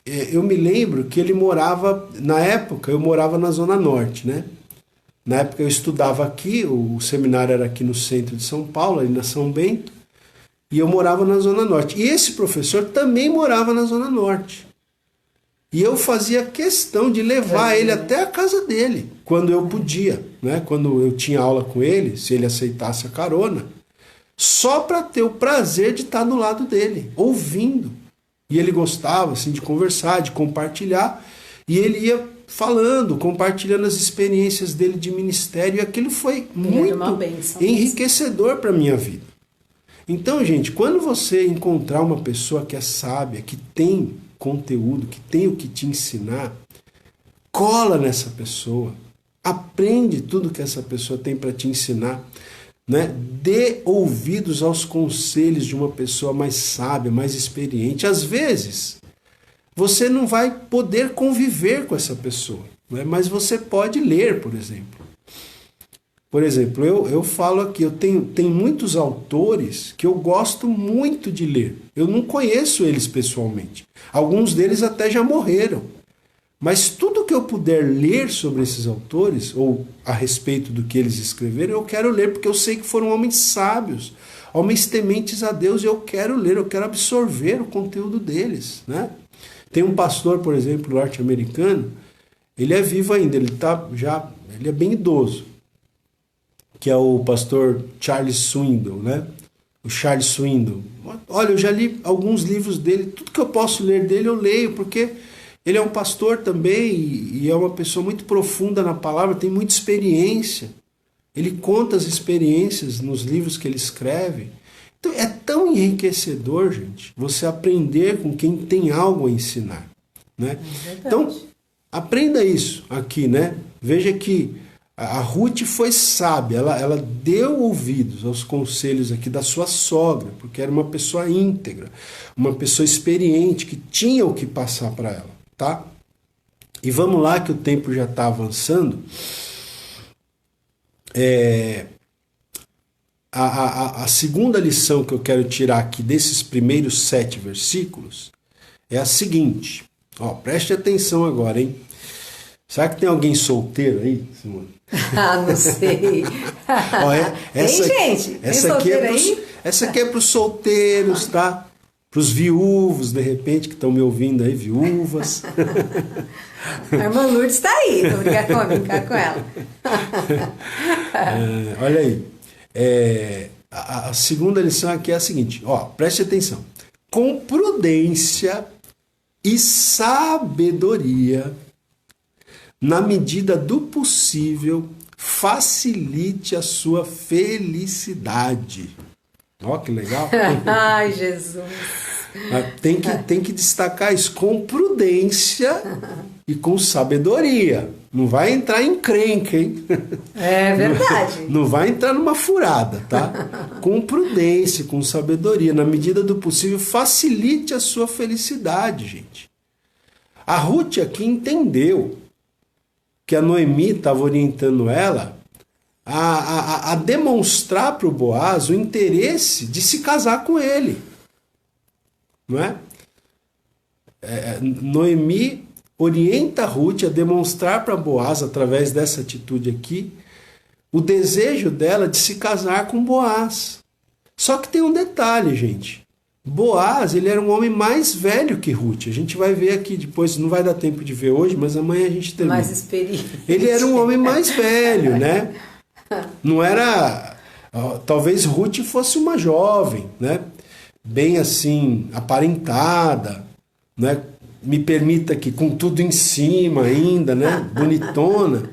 eu me lembro que ele morava, na época eu morava na Zona Norte, né? Na época eu estudava aqui, o seminário era aqui no centro de São Paulo, ali na São Bento, e eu morava na Zona Norte. E esse professor também morava na Zona Norte. E eu fazia questão de levar ele até a casa dele, quando eu podia, né? Quando eu tinha aula com ele, se ele aceitasse a carona, só para ter o prazer de estar do lado dele, ouvindo. E ele gostava assim, de conversar, de compartilhar, e ele ia falando, compartilhando as experiências dele de ministério, e aquilo foi muito enriquecedor para a minha vida. Então, gente, quando você encontrar uma pessoa que é sábia, que tem conteúdo, que tem o que te ensinar, cola nessa pessoa, aprende tudo que essa pessoa tem para te ensinar, né? Dê ouvidos aos conselhos de uma pessoa mais sábia, mais experiente. Às vezes, você não vai poder conviver com essa pessoa, né? Mas você pode ler, por exemplo. Por exemplo, eu falo aqui, eu tenho muitos autores que eu gosto muito de ler. Eu não conheço eles pessoalmente. Alguns deles até já morreram. Mas tudo que eu puder ler sobre esses autores, ou a respeito do que eles escreveram, eu quero ler, porque eu sei que foram homens sábios, homens tementes a Deus, e eu quero ler, eu quero absorver o conteúdo deles, né? Tem um pastor, por exemplo, norte-americano, ele é vivo ainda, ele é bem idoso, que é o pastor Charles Swindoll, né? O Charles Swindoll. Olha, eu já li alguns livros dele, tudo que eu posso ler dele eu leio, porque ele é um pastor também e é uma pessoa muito profunda na palavra, tem muita experiência. Ele conta as experiências nos livros que ele escreve. Então é tão enriquecedor, gente, você aprender com quem tem algo a ensinar, né? Então, aprenda isso aqui, né? Veja que a Ruth foi sábia, ela deu ouvidos aos conselhos aqui da sua sogra, porque era uma pessoa íntegra, uma pessoa experiente, que tinha o que passar para ela, tá? E vamos lá que o tempo já está avançando. A segunda lição que eu quero tirar aqui desses primeiros 7 versículos é a seguinte, ó, preste atenção agora, hein? Será que tem alguém solteiro aí, Simone? Ah, não sei. Tem gente? Tem solteiro aí? Essa aqui é para os solteiros, tá? Para os viúvos, de repente, que estão me ouvindo aí, viúvas. A irmã Lourdes está aí, vou brincar com ela. Olha aí. A segunda lição aqui é a seguinte, ó, preste atenção. Com prudência e sabedoria, na medida do possível, facilite a sua felicidade. Ó, que legal. Ai, Jesus. Tem que destacar isso com prudência e com sabedoria. Não vai entrar em encrenca, hein? É verdade. Não vai entrar numa furada, tá? Com prudência, com sabedoria, na medida do possível, facilite a sua felicidade, gente. A Ruth aqui entendeu que a Noemi estava orientando ela a demonstrar para o Boaz o interesse de se casar com ele. Não é? Noemi orienta a Ruth a demonstrar para Boaz, através dessa atitude aqui, o desejo dela de se casar com Boaz. Só que tem um detalhe, gente. Boaz, ele era um homem mais velho que Ruth. A gente vai ver aqui depois, não vai dar tempo de ver hoje, mas amanhã a gente termina. Mais experiente. Ele era um homem mais velho, né? Não era... Talvez Ruth fosse uma jovem, né? Bem assim, aparentada, né? Me permita que com tudo em cima ainda, né? Bonitona,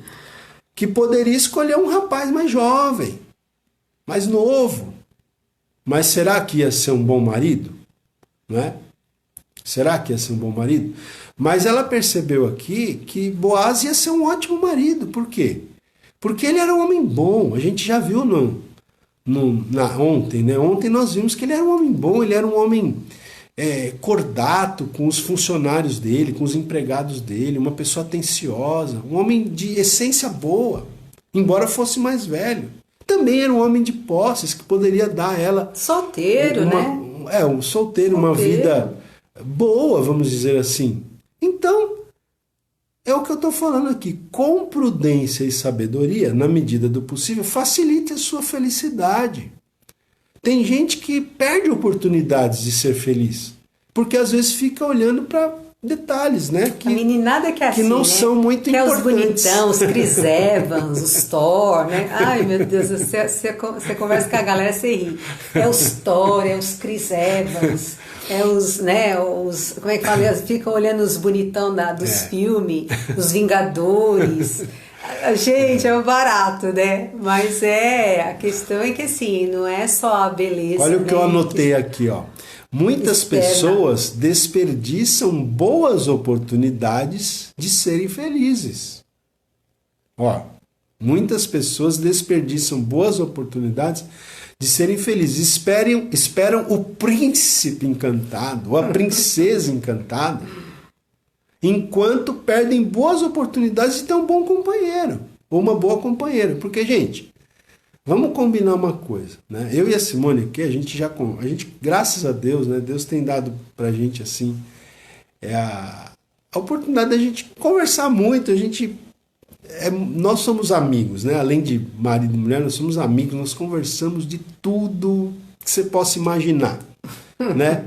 que poderia escolher um rapaz mais jovem, mais novo. Mas será que ia ser um bom marido? Não é? Será que ia ser um bom marido? Mas ela percebeu aqui que Boaz ia ser um ótimo marido. Por quê? Porque ele era um homem bom. A gente já viu ontem, né? Ontem nós vimos que ele era um homem bom, ele era um homem cordato com os funcionários dele, com os empregados dele, uma pessoa atenciosa, um homem de essência boa, embora fosse mais velho. Também era um homem de posses que poderia dar a ela... Solteiro, né? Um solteiro, uma vida boa, vamos dizer assim. Então, é o que eu estou falando aqui. Com prudência e sabedoria, na medida do possível, facilite a sua felicidade. Tem gente que perde oportunidades de ser feliz, porque às vezes fica olhando para detalhes, né? A meninada que é assim, que não né? são muito que importantes. É os bonitão, os Chris Evans, os Thor, né? Ai, meu Deus, você conversa com a galera, você ri. É os Thor, é os Chris Evans, é os, né, como é que fala? Eles ficam olhando os bonitão dos filmes, os Vingadores. Gente, é um barato, né? Mas a questão é que assim, não é só a beleza. Olha o que eu anotei aqui, ó. Muitas pessoas desperdiçam boas oportunidades de serem felizes. Ó, muitas pessoas desperdiçam boas oportunidades de serem felizes. Esperam o príncipe encantado, ou a princesa encantada, enquanto perdem boas oportunidades de ter um bom companheiro, ou uma boa companheira. Porque, gente, vamos combinar uma coisa, né? Eu e a Simone aqui, a gente, graças a Deus, né? Deus tem dado pra gente, assim, a oportunidade da gente conversar muito, nós somos amigos, né? Além de marido e mulher, nós somos amigos, nós conversamos de tudo que você possa imaginar, né?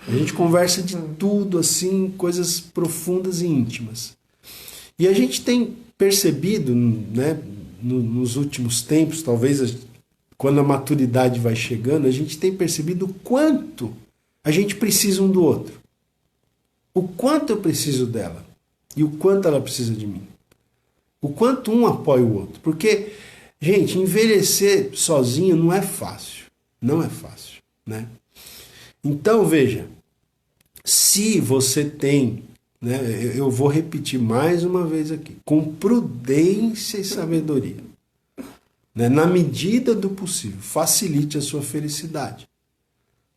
A gente conversa de tudo, assim, coisas profundas e íntimas. E a gente tem percebido, né, nos últimos tempos, talvez quando a maturidade vai chegando, a gente tem percebido o quanto a gente precisa um do outro. O quanto eu preciso dela e o quanto ela precisa de mim. O quanto um apoia o outro. Porque, gente, envelhecer sozinho não é fácil. Não é fácil, né? Então, veja, se você tem, né, eu vou repetir mais uma vez aqui, com prudência e sabedoria, né, na medida do possível, facilite a sua felicidade.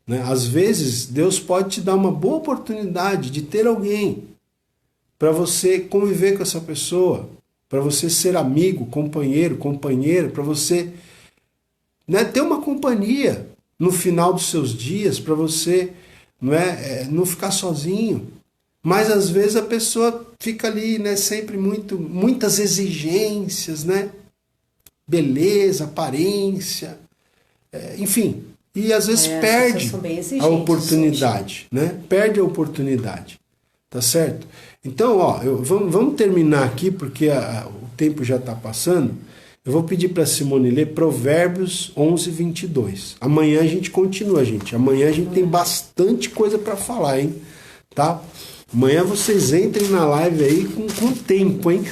Né? Às vezes, Deus pode te dar uma boa oportunidade de ter alguém para você conviver com essa pessoa, para você ser amigo, companheiro, companheira, para você, né, ter uma companhia no final dos seus dias, para você não ficar sozinho. mas às vezes a pessoa fica ali, né, sempre muitas exigências, né? Beleza, aparência, enfim. E às vezes perde a oportunidade, né? Perde a oportunidade, tá certo? Então, ó, vamos terminar aqui, porque o tempo já está passando. Eu vou pedir para a Simone ler Provérbios 11, 22. Amanhã a gente continua, gente. Amanhã a gente tem bastante coisa para falar, hein? Tá? Amanhã vocês entrem na live aí com tempo, hein?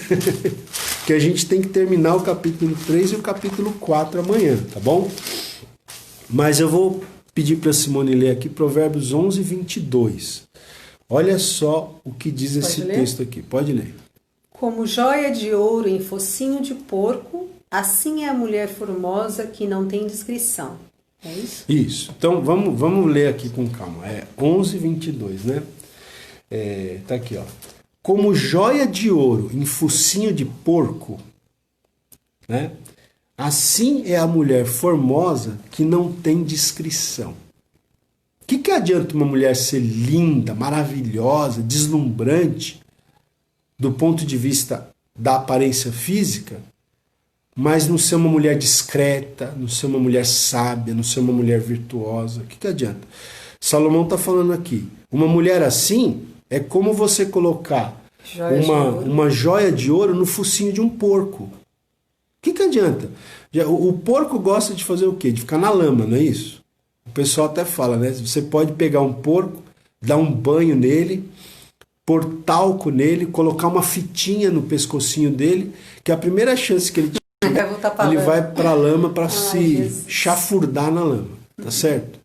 Que a gente tem que terminar o capítulo 3 e o capítulo 4 amanhã, tá bom? Mas eu vou pedir para a Simone ler aqui Provérbios 11, 22. Olha só o que diz esse texto aqui. Pode ler. Como joia de ouro em focinho de porco, assim é a mulher formosa que não tem discrição. É isso? Isso. Então, vamos ler aqui com calma. 11, 22, né? Tá aqui, ó. Como joia de ouro em focinho de porco, né? Assim é a mulher formosa que não tem discrição. O que adianta uma mulher ser linda, maravilhosa, deslumbrante, do ponto de vista da aparência física, mas não ser uma mulher discreta, não ser uma mulher sábia, não ser uma mulher virtuosa? O que adianta? Salomão está falando aqui, uma mulher assim é como você colocar uma joia de ouro no focinho de um porco. O que adianta? O porco gosta de fazer o quê? De ficar na lama, não é isso? O pessoal até fala, né? Você pode pegar um porco, dar um banho nele, pôr talco nele, colocar uma fitinha no pescocinho dele, que a primeira chance que ele tiver, ele vai para a lama para se chafurdar na lama, tá certo?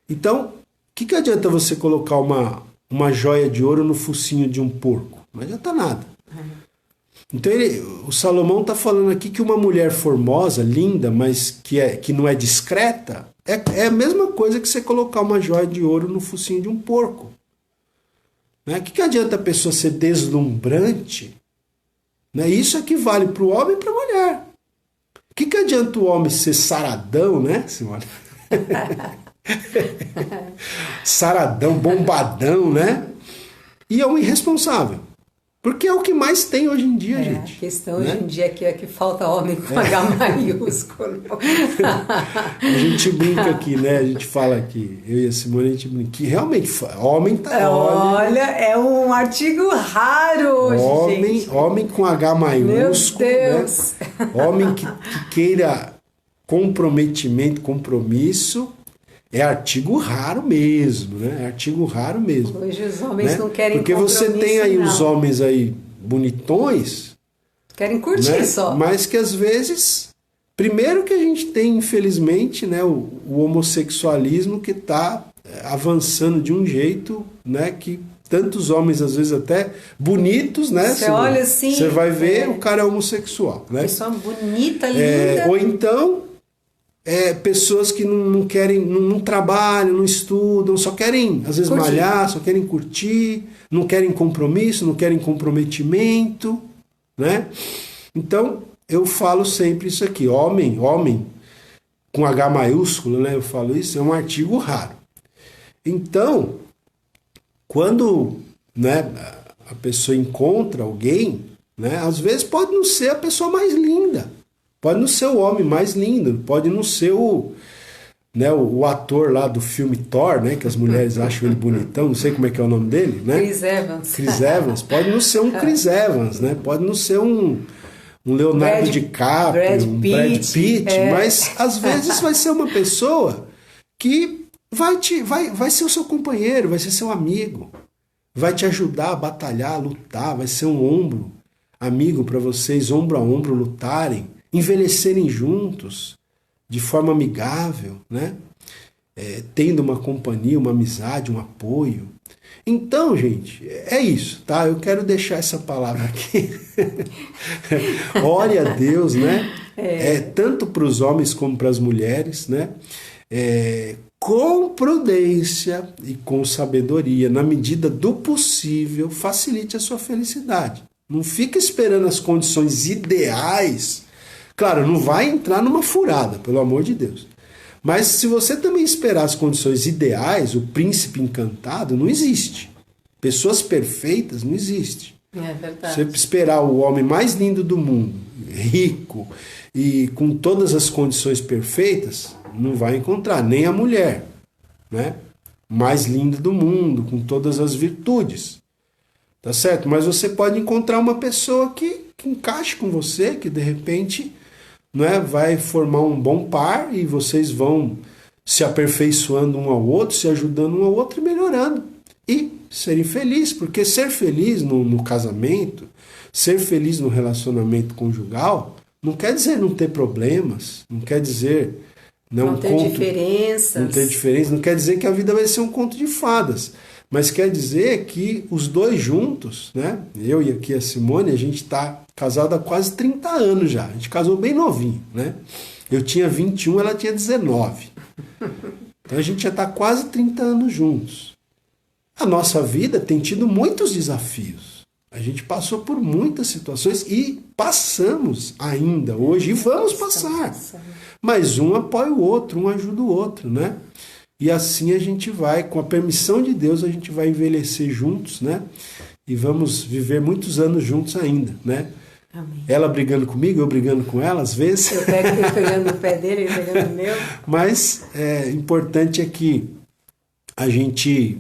Então, o que adianta você colocar uma joia de ouro no focinho de um porco? Não adianta nada. Então o Salomão está falando aqui que uma mulher formosa, linda, mas que não é discreta, é a mesma coisa que você colocar uma joia de ouro no focinho de um porco. Né? O que adianta a pessoa ser deslumbrante? Né? Isso é que vale para o homem e para a mulher. O que adianta o homem ser saradão, né, Simone? Saradão, bombadão, né? E é um irresponsável. Porque é o que mais tem hoje em dia, gente. A questão hoje em dia é que falta homem com H maiúsculo. A gente brinca aqui, né? A gente fala aqui, eu e a Simone, a gente brinca que realmente homem tá... Olha, é um artigo raro hoje, gente. Homem com H maiúsculo, meu Deus. Né? Homem que queira compromisso, é artigo raro mesmo, né? É artigo raro mesmo. Hoje os homens, né, não querem porque você tem aí os homens aí bonitões, querem curtir, né? Só. Mas que às vezes, primeiro que a gente tem, infelizmente, né, o homossexualismo que está avançando de um jeito, né, que tantos homens, às vezes até bonitos, né? Você olha assim, você vai ver, o cara é homossexual, né? Pessoa bonita, linda. Ou então pessoas que não querem, não trabalham, não estudam, só querem, às vezes, malhar, só querem curtir, não querem compromisso, não querem comprometimento, né? Então, eu falo sempre isso aqui, homem com H maiúsculo, né? Eu falo isso, é um artigo raro. Então, quando, né, a pessoa encontra alguém, né, às vezes pode não ser a pessoa mais linda, pode não ser o homem mais lindo, pode não ser o ator lá do filme Thor, né, que as mulheres acham ele bonitão, não sei como é que é o nome dele, né? Chris Evans. Chris Evans, pode não ser um Chris Evans, né? Pode não ser um Leonardo DiCaprio, um Brad Pitt, mas às vezes vai ser uma pessoa que vai ser o seu companheiro, vai ser seu amigo, vai te ajudar a batalhar, a lutar, vai ser um ombro amigo para vocês, ombro a ombro lutarem, envelhecerem juntos, de forma amigável, né? Tendo uma companhia, uma amizade, um apoio. Então, gente, é isso, tá? Eu quero deixar essa palavra aqui. Ore a Deus, né? Tanto para os homens como para as mulheres, né? Com prudência e com sabedoria, na medida do possível, facilite a sua felicidade. Não fica esperando as condições ideais. Claro, não vai entrar numa furada, pelo amor de Deus. Mas se você também esperar as condições ideais, o príncipe encantado, não existe. Pessoas perfeitas não existem. É verdade. Você esperar o homem mais lindo do mundo, rico e com todas as condições perfeitas, não vai encontrar, nem a mulher, né? Mais linda do mundo, com todas as virtudes. Tá certo? Mas você pode encontrar uma pessoa que encaixe com você, que de repente, né, vai formar um bom par e vocês vão se aperfeiçoando um ao outro, se ajudando um ao outro e melhorando. E serem felizes, porque ser feliz no casamento, ser feliz no relacionamento conjugal, não quer dizer não ter problemas, não quer dizer não ter diferenças. Não ter diferença, não quer dizer que a vida vai ser um conto de fadas, mas quer dizer que os dois juntos, né? Eu e aqui a Simone, a gente está casado há quase 30 anos já, a gente casou bem novinho, né? Eu tinha 21, ela tinha 19. Então a gente já está quase 30 anos juntos. A nossa vida tem tido muitos desafios. A gente passou por muitas situações e passamos ainda hoje e vamos passar. Mas um apoia o outro, um ajuda o outro, né? E assim a gente vai, com a permissão de Deus, a gente vai envelhecer juntos, né? E vamos viver muitos anos juntos ainda, né? Amém. Ela brigando comigo, eu brigando com ela, às vezes. Eu pegando o pé dele, ele pegando o meu. Mas importante é que a gente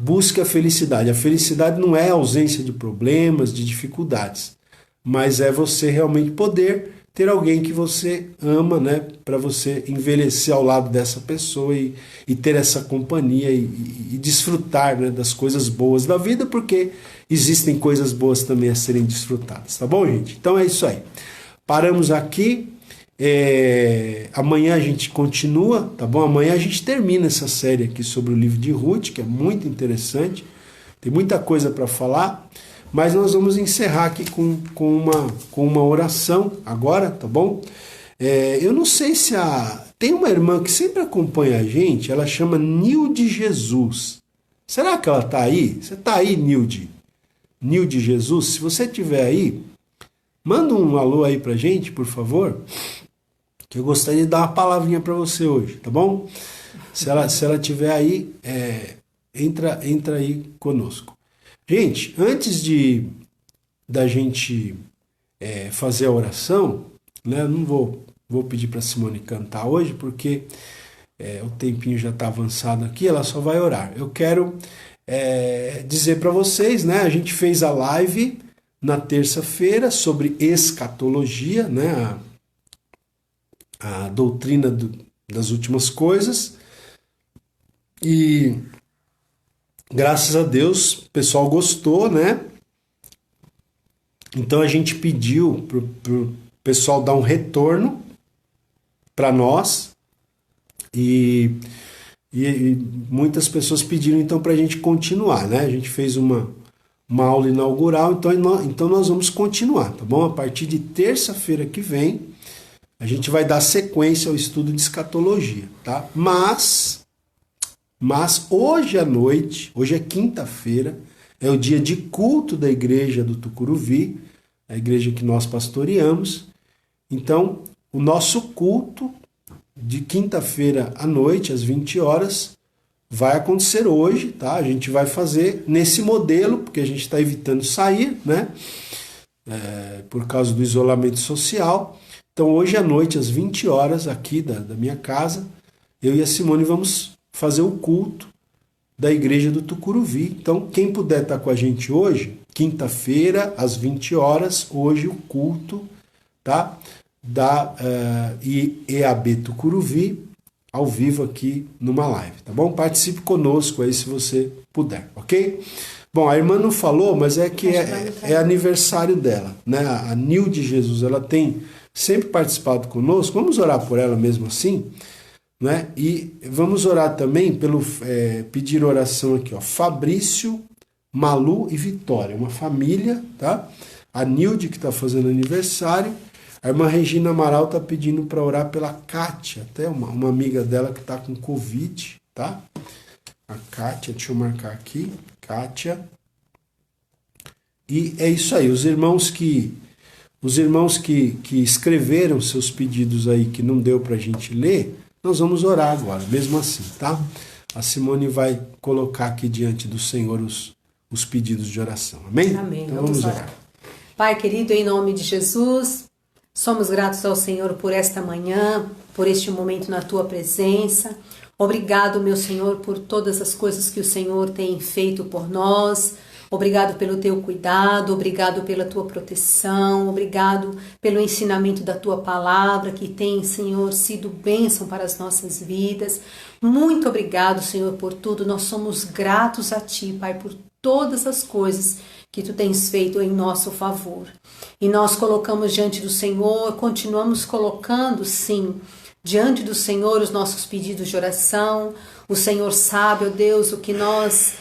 busque a felicidade. A felicidade não é a ausência de problemas, de dificuldades, mas é você realmente poder ter alguém que você ama, né, para você envelhecer ao lado dessa pessoa e ter essa companhia e desfrutar, né, das coisas boas da vida, porque existem coisas boas também a serem desfrutadas, tá bom, gente? Então é isso aí. Paramos aqui. Amanhã a gente continua, tá bom? Amanhã a gente termina essa série aqui sobre o livro de Ruth, que é muito interessante, tem muita coisa para falar, mas nós vamos encerrar aqui com uma oração agora, tá bom? Eu não sei se tem uma irmã que sempre acompanha a gente, ela chama Nilde Jesus. Será que ela tá aí? Você tá aí, Nilde? Nilde Jesus? Se você estiver aí, manda um alô aí pra gente, por favor, que eu gostaria de dar uma palavrinha para você hoje, tá bom? Se ela estiver aí, entra aí conosco. Gente, antes da gente fazer a oração, né, eu não vou pedir para Simone cantar hoje, porque o tempinho já está avançado aqui, ela só vai orar. Eu quero dizer para vocês, né, a gente fez a live na terça-feira sobre escatologia, né, a doutrina das últimas coisas, e graças a Deus o pessoal gostou, né? Então a gente pediu pro pessoal dar um retorno para nós e muitas pessoas pediram então para a gente continuar, né? A gente fez uma aula inaugural, então nós vamos continuar, tá bom? A partir de terça-feira que vem a gente vai dar sequência ao estudo de escatologia, tá? Mas hoje à noite, hoje é quinta-feira, é o dia de culto da igreja do Tucuruvi, a igreja que nós pastoreamos. Então, o nosso culto de quinta-feira à noite, às 20 horas, vai acontecer hoje, tá? A gente vai fazer nesse modelo, porque a gente está evitando sair, né? Por causa do isolamento social. Então, hoje à noite, às 20 horas, aqui da minha casa, eu e a Simone vamos fazer o culto da igreja do Tucuruvi. Então, quem puder estar com a gente hoje, quinta-feira, às 20 horas, hoje o culto, tá? Da IEAB Tucuruvi, ao vivo aqui numa live, tá bom? Participe conosco aí se você puder, ok? Bom, a irmã não falou, mas é que é aniversário dela, né? A Nilde Jesus, ela tem sempre participado conosco. Vamos orar por ela mesmo assim, né? E vamos orar também pelo pedir oração aqui, ó. Fabrício, Malu e Vitória, uma família, tá? A Nilde que está fazendo aniversário. A irmã Regina Amaral está pedindo para orar pela Kátia, até uma amiga dela que está com Covid, tá? A Kátia, deixa eu marcar aqui, Kátia. E é isso aí, os irmãos que escreveram seus pedidos aí, que não deu para a gente ler, nós vamos orar agora, mesmo assim, tá? A Simone vai colocar aqui diante do Senhor os pedidos de oração. Amém? Amém. Então vamos orar. Pai querido, em nome de Jesus, somos gratos ao Senhor por esta manhã, por este momento na Tua presença. Obrigado, meu Senhor, por todas as coisas que o Senhor tem feito por nós. Obrigado pelo Teu cuidado, obrigado pela Tua proteção, obrigado pelo ensinamento da Tua palavra, que tem, Senhor, sido bênção para as nossas vidas. Muito obrigado, Senhor, por tudo. Nós somos gratos a Ti, Pai, por todas as coisas que Tu tens feito em nosso favor. E nós colocamos diante do Senhor, continuamos colocando, sim, diante do Senhor os nossos pedidos de oração. O Senhor sabe, ó Deus, o que nós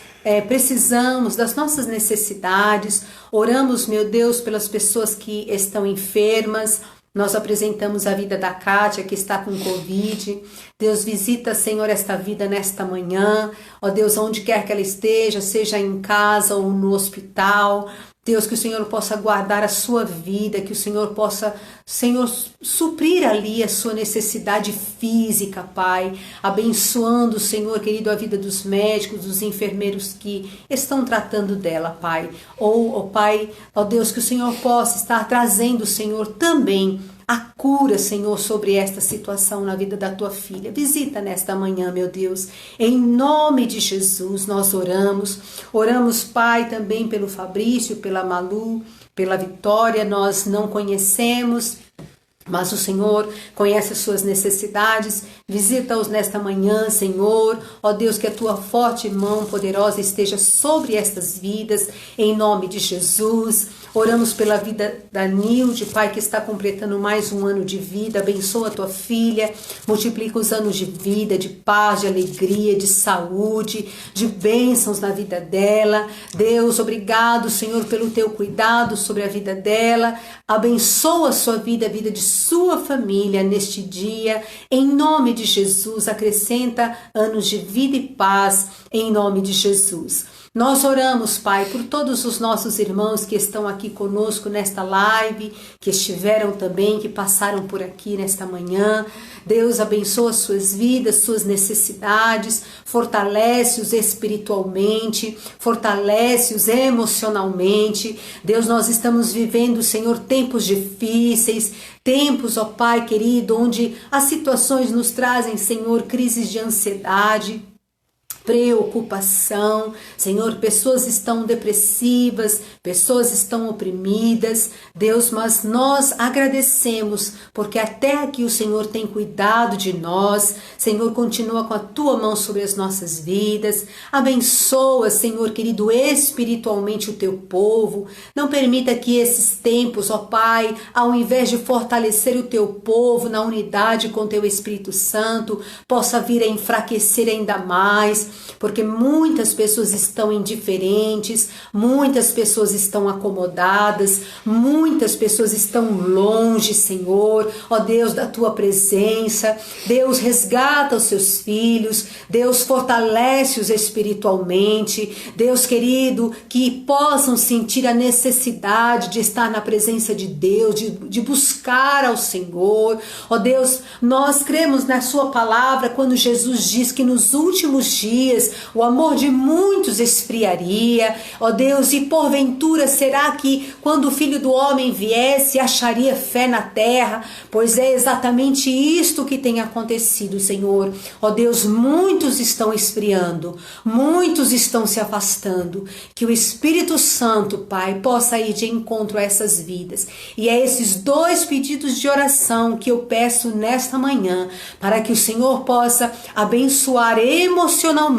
precisamos, das nossas necessidades. Oramos, meu Deus, pelas pessoas que estão enfermas. Nós apresentamos a vida da Kátia, que está com Covid. Deus, visita, Senhor, esta vida nesta manhã. Ó Deus, onde quer que ela esteja, seja em casa ou no hospital. Deus, que o Senhor possa guardar a sua vida, que o Senhor possa, Senhor, suprir ali a sua necessidade física, Pai, abençoando, Senhor querido, a vida dos médicos, dos enfermeiros que estão tratando dela, Pai. Ó Pai, ó Deus, que o Senhor possa estar trazendo, Senhor, também a cura, Senhor, sobre esta situação na vida da tua filha. Visita nesta manhã, meu Deus. Em nome de Jesus, nós oramos. Oramos, Pai, também pelo Fabrício, pela Malu, pela Vitória. Nós não conhecemos, mas o Senhor conhece as suas necessidades. Visita-os nesta manhã, Senhor. Ó Deus, que a tua forte mão poderosa esteja sobre estas vidas, em nome de Jesus. Oramos pela vida da Nilde, Pai, que está completando mais um ano de vida. Abençoa a tua filha, multiplica os anos de vida, de paz, de alegria, de saúde, de bênçãos na vida dela. Deus, obrigado, Senhor, pelo teu cuidado sobre a vida dela. Abençoa a sua vida, a vida de sua família neste dia. Em nome de Jesus, acrescenta anos de vida e paz, em nome de Jesus. Nós oramos, Pai, por todos os nossos irmãos que estão aqui conosco nesta live, que estiveram também, que passaram por aqui nesta manhã. Deus, abençoa suas vidas, suas necessidades, fortalece-os espiritualmente, fortalece-os emocionalmente. Deus, nós estamos vivendo, Senhor, tempos difíceis, tempos, ó Pai querido, onde as situações nos trazem, Senhor, crises de ansiedade, preocupação. Senhor, pessoas estão depressivas, pessoas estão oprimidas. Deus, mas nós agradecemos, porque até aqui o Senhor tem cuidado de nós. Senhor, continua com a tua mão sobre as nossas vidas. Abençoa, Senhor querido, espiritualmente o teu povo. Não permita que esses tempos, ó Pai, ao invés de fortalecer o teu povo na unidade com o teu Espírito Santo, possa vir a enfraquecer ainda mais, porque muitas pessoas estão indiferentes, muitas pessoas estão acomodadas, muitas pessoas estão longe, Senhor, ó Deus, da tua presença. Deus, resgata os seus filhos, Deus, fortalece-os espiritualmente. Deus querido, que possam sentir a necessidade de estar na presença de Deus, de buscar ao Senhor. Ó Deus, nós cremos na sua palavra quando Jesus diz que nos últimos dias o amor de muitos esfriaria. Ó Deus, e porventura será que quando o Filho do Homem viesse acharia fé na terra? Pois é exatamente isto que tem acontecido, Senhor. Ó Deus, muitos estão esfriando, muitos estão se afastando. Que o Espírito Santo, Pai, possa ir de encontro a essas vidas. E é esses dois pedidos de oração que eu peço nesta manhã, para que o Senhor possa abençoar emocionalmente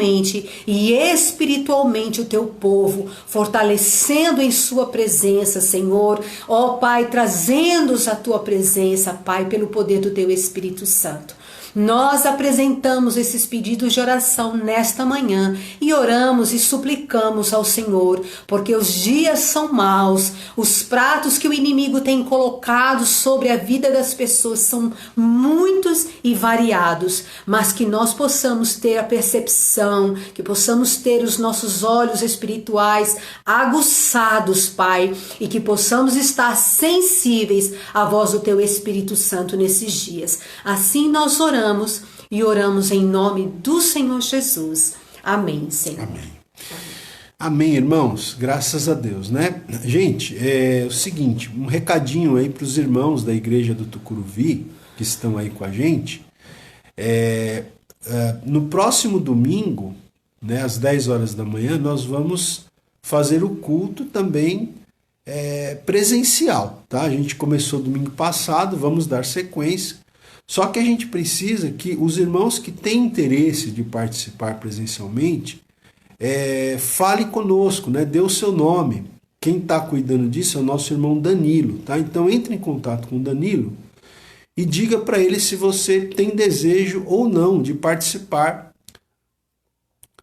e espiritualmente o teu povo, fortalecendo em sua presença, Senhor. Ó Pai, trazendo-os à tua presença, Pai, pelo poder do teu Espírito Santo. Nós apresentamos esses pedidos de oração nesta manhã e oramos e suplicamos ao Senhor, porque os dias são maus, os pratos que o inimigo tem colocado sobre a vida das pessoas são muitos e variados, mas que nós possamos ter a percepção, que possamos ter os nossos olhos espirituais aguçados, Pai, e que possamos estar sensíveis à voz do teu Espírito Santo nesses dias. Assim nós oramos e oramos em nome do Senhor Jesus. Amém, Senhor. Amém. Amém, irmãos, graças a Deus, né? Gente, é o seguinte, um recadinho aí para os irmãos da igreja do Tucuruvi, que estão aí com a gente. No próximo domingo, né, às 10 horas da manhã, nós vamos fazer o culto também presencial, tá? A gente começou domingo passado, vamos dar sequência, só que a gente precisa que os irmãos que têm interesse de participar presencialmente, fale conosco, né? Dê o seu nome. Quem está cuidando disso é o nosso irmão Danilo, tá? Então entre em contato com o Danilo e diga para ele se você tem desejo ou não de participar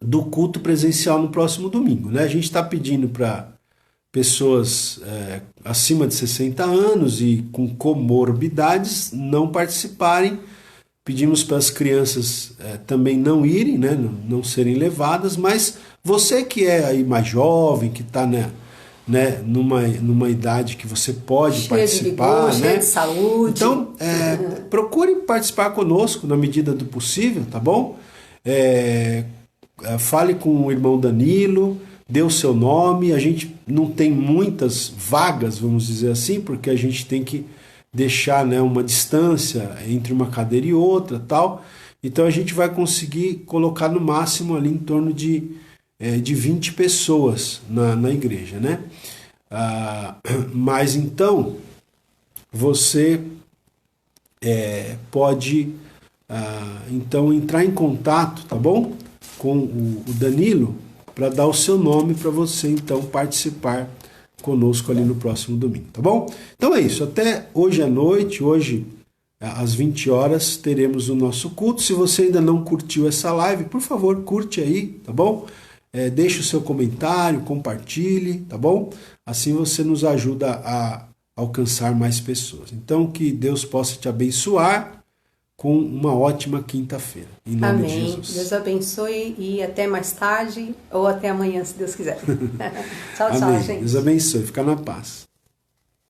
do culto presencial no próximo domingo, né? A gente está pedindo para pessoas acima de 60 anos e com comorbidades não participarem. Pedimos para as crianças também não irem, né, não serem levadas, mas você que é aí mais jovem, que está numa idade que você pode participar, de vigor, né? de saúde. Então, procure participar conosco na medida do possível, tá bom? Fale com o irmão Danilo, dê o seu nome. A gente não tem muitas vagas, vamos dizer assim, porque a gente tem que deixar, né, uma distância entre uma cadeira e outra, tal. Então a gente vai conseguir colocar no máximo ali em torno de 20 pessoas na igreja, né? Mas então você pode então entrar em contato, tá bom? Com o Danilo para dar o seu nome para você então participar conosco ali no próximo domingo, tá bom? Então é isso, até hoje à noite, hoje às 20 horas teremos o nosso culto. Se você ainda não curtiu essa live, por favor, curte aí, tá bom? Deixe o seu comentário, compartilhe, tá bom? Assim você nos ajuda a alcançar mais pessoas. Então que Deus possa te abençoar com uma ótima quinta-feira, em nome de Jesus. Deus abençoe e até mais tarde ou até amanhã, se Deus quiser. Tchau, Amém. gente. Deus abençoe, fica na paz.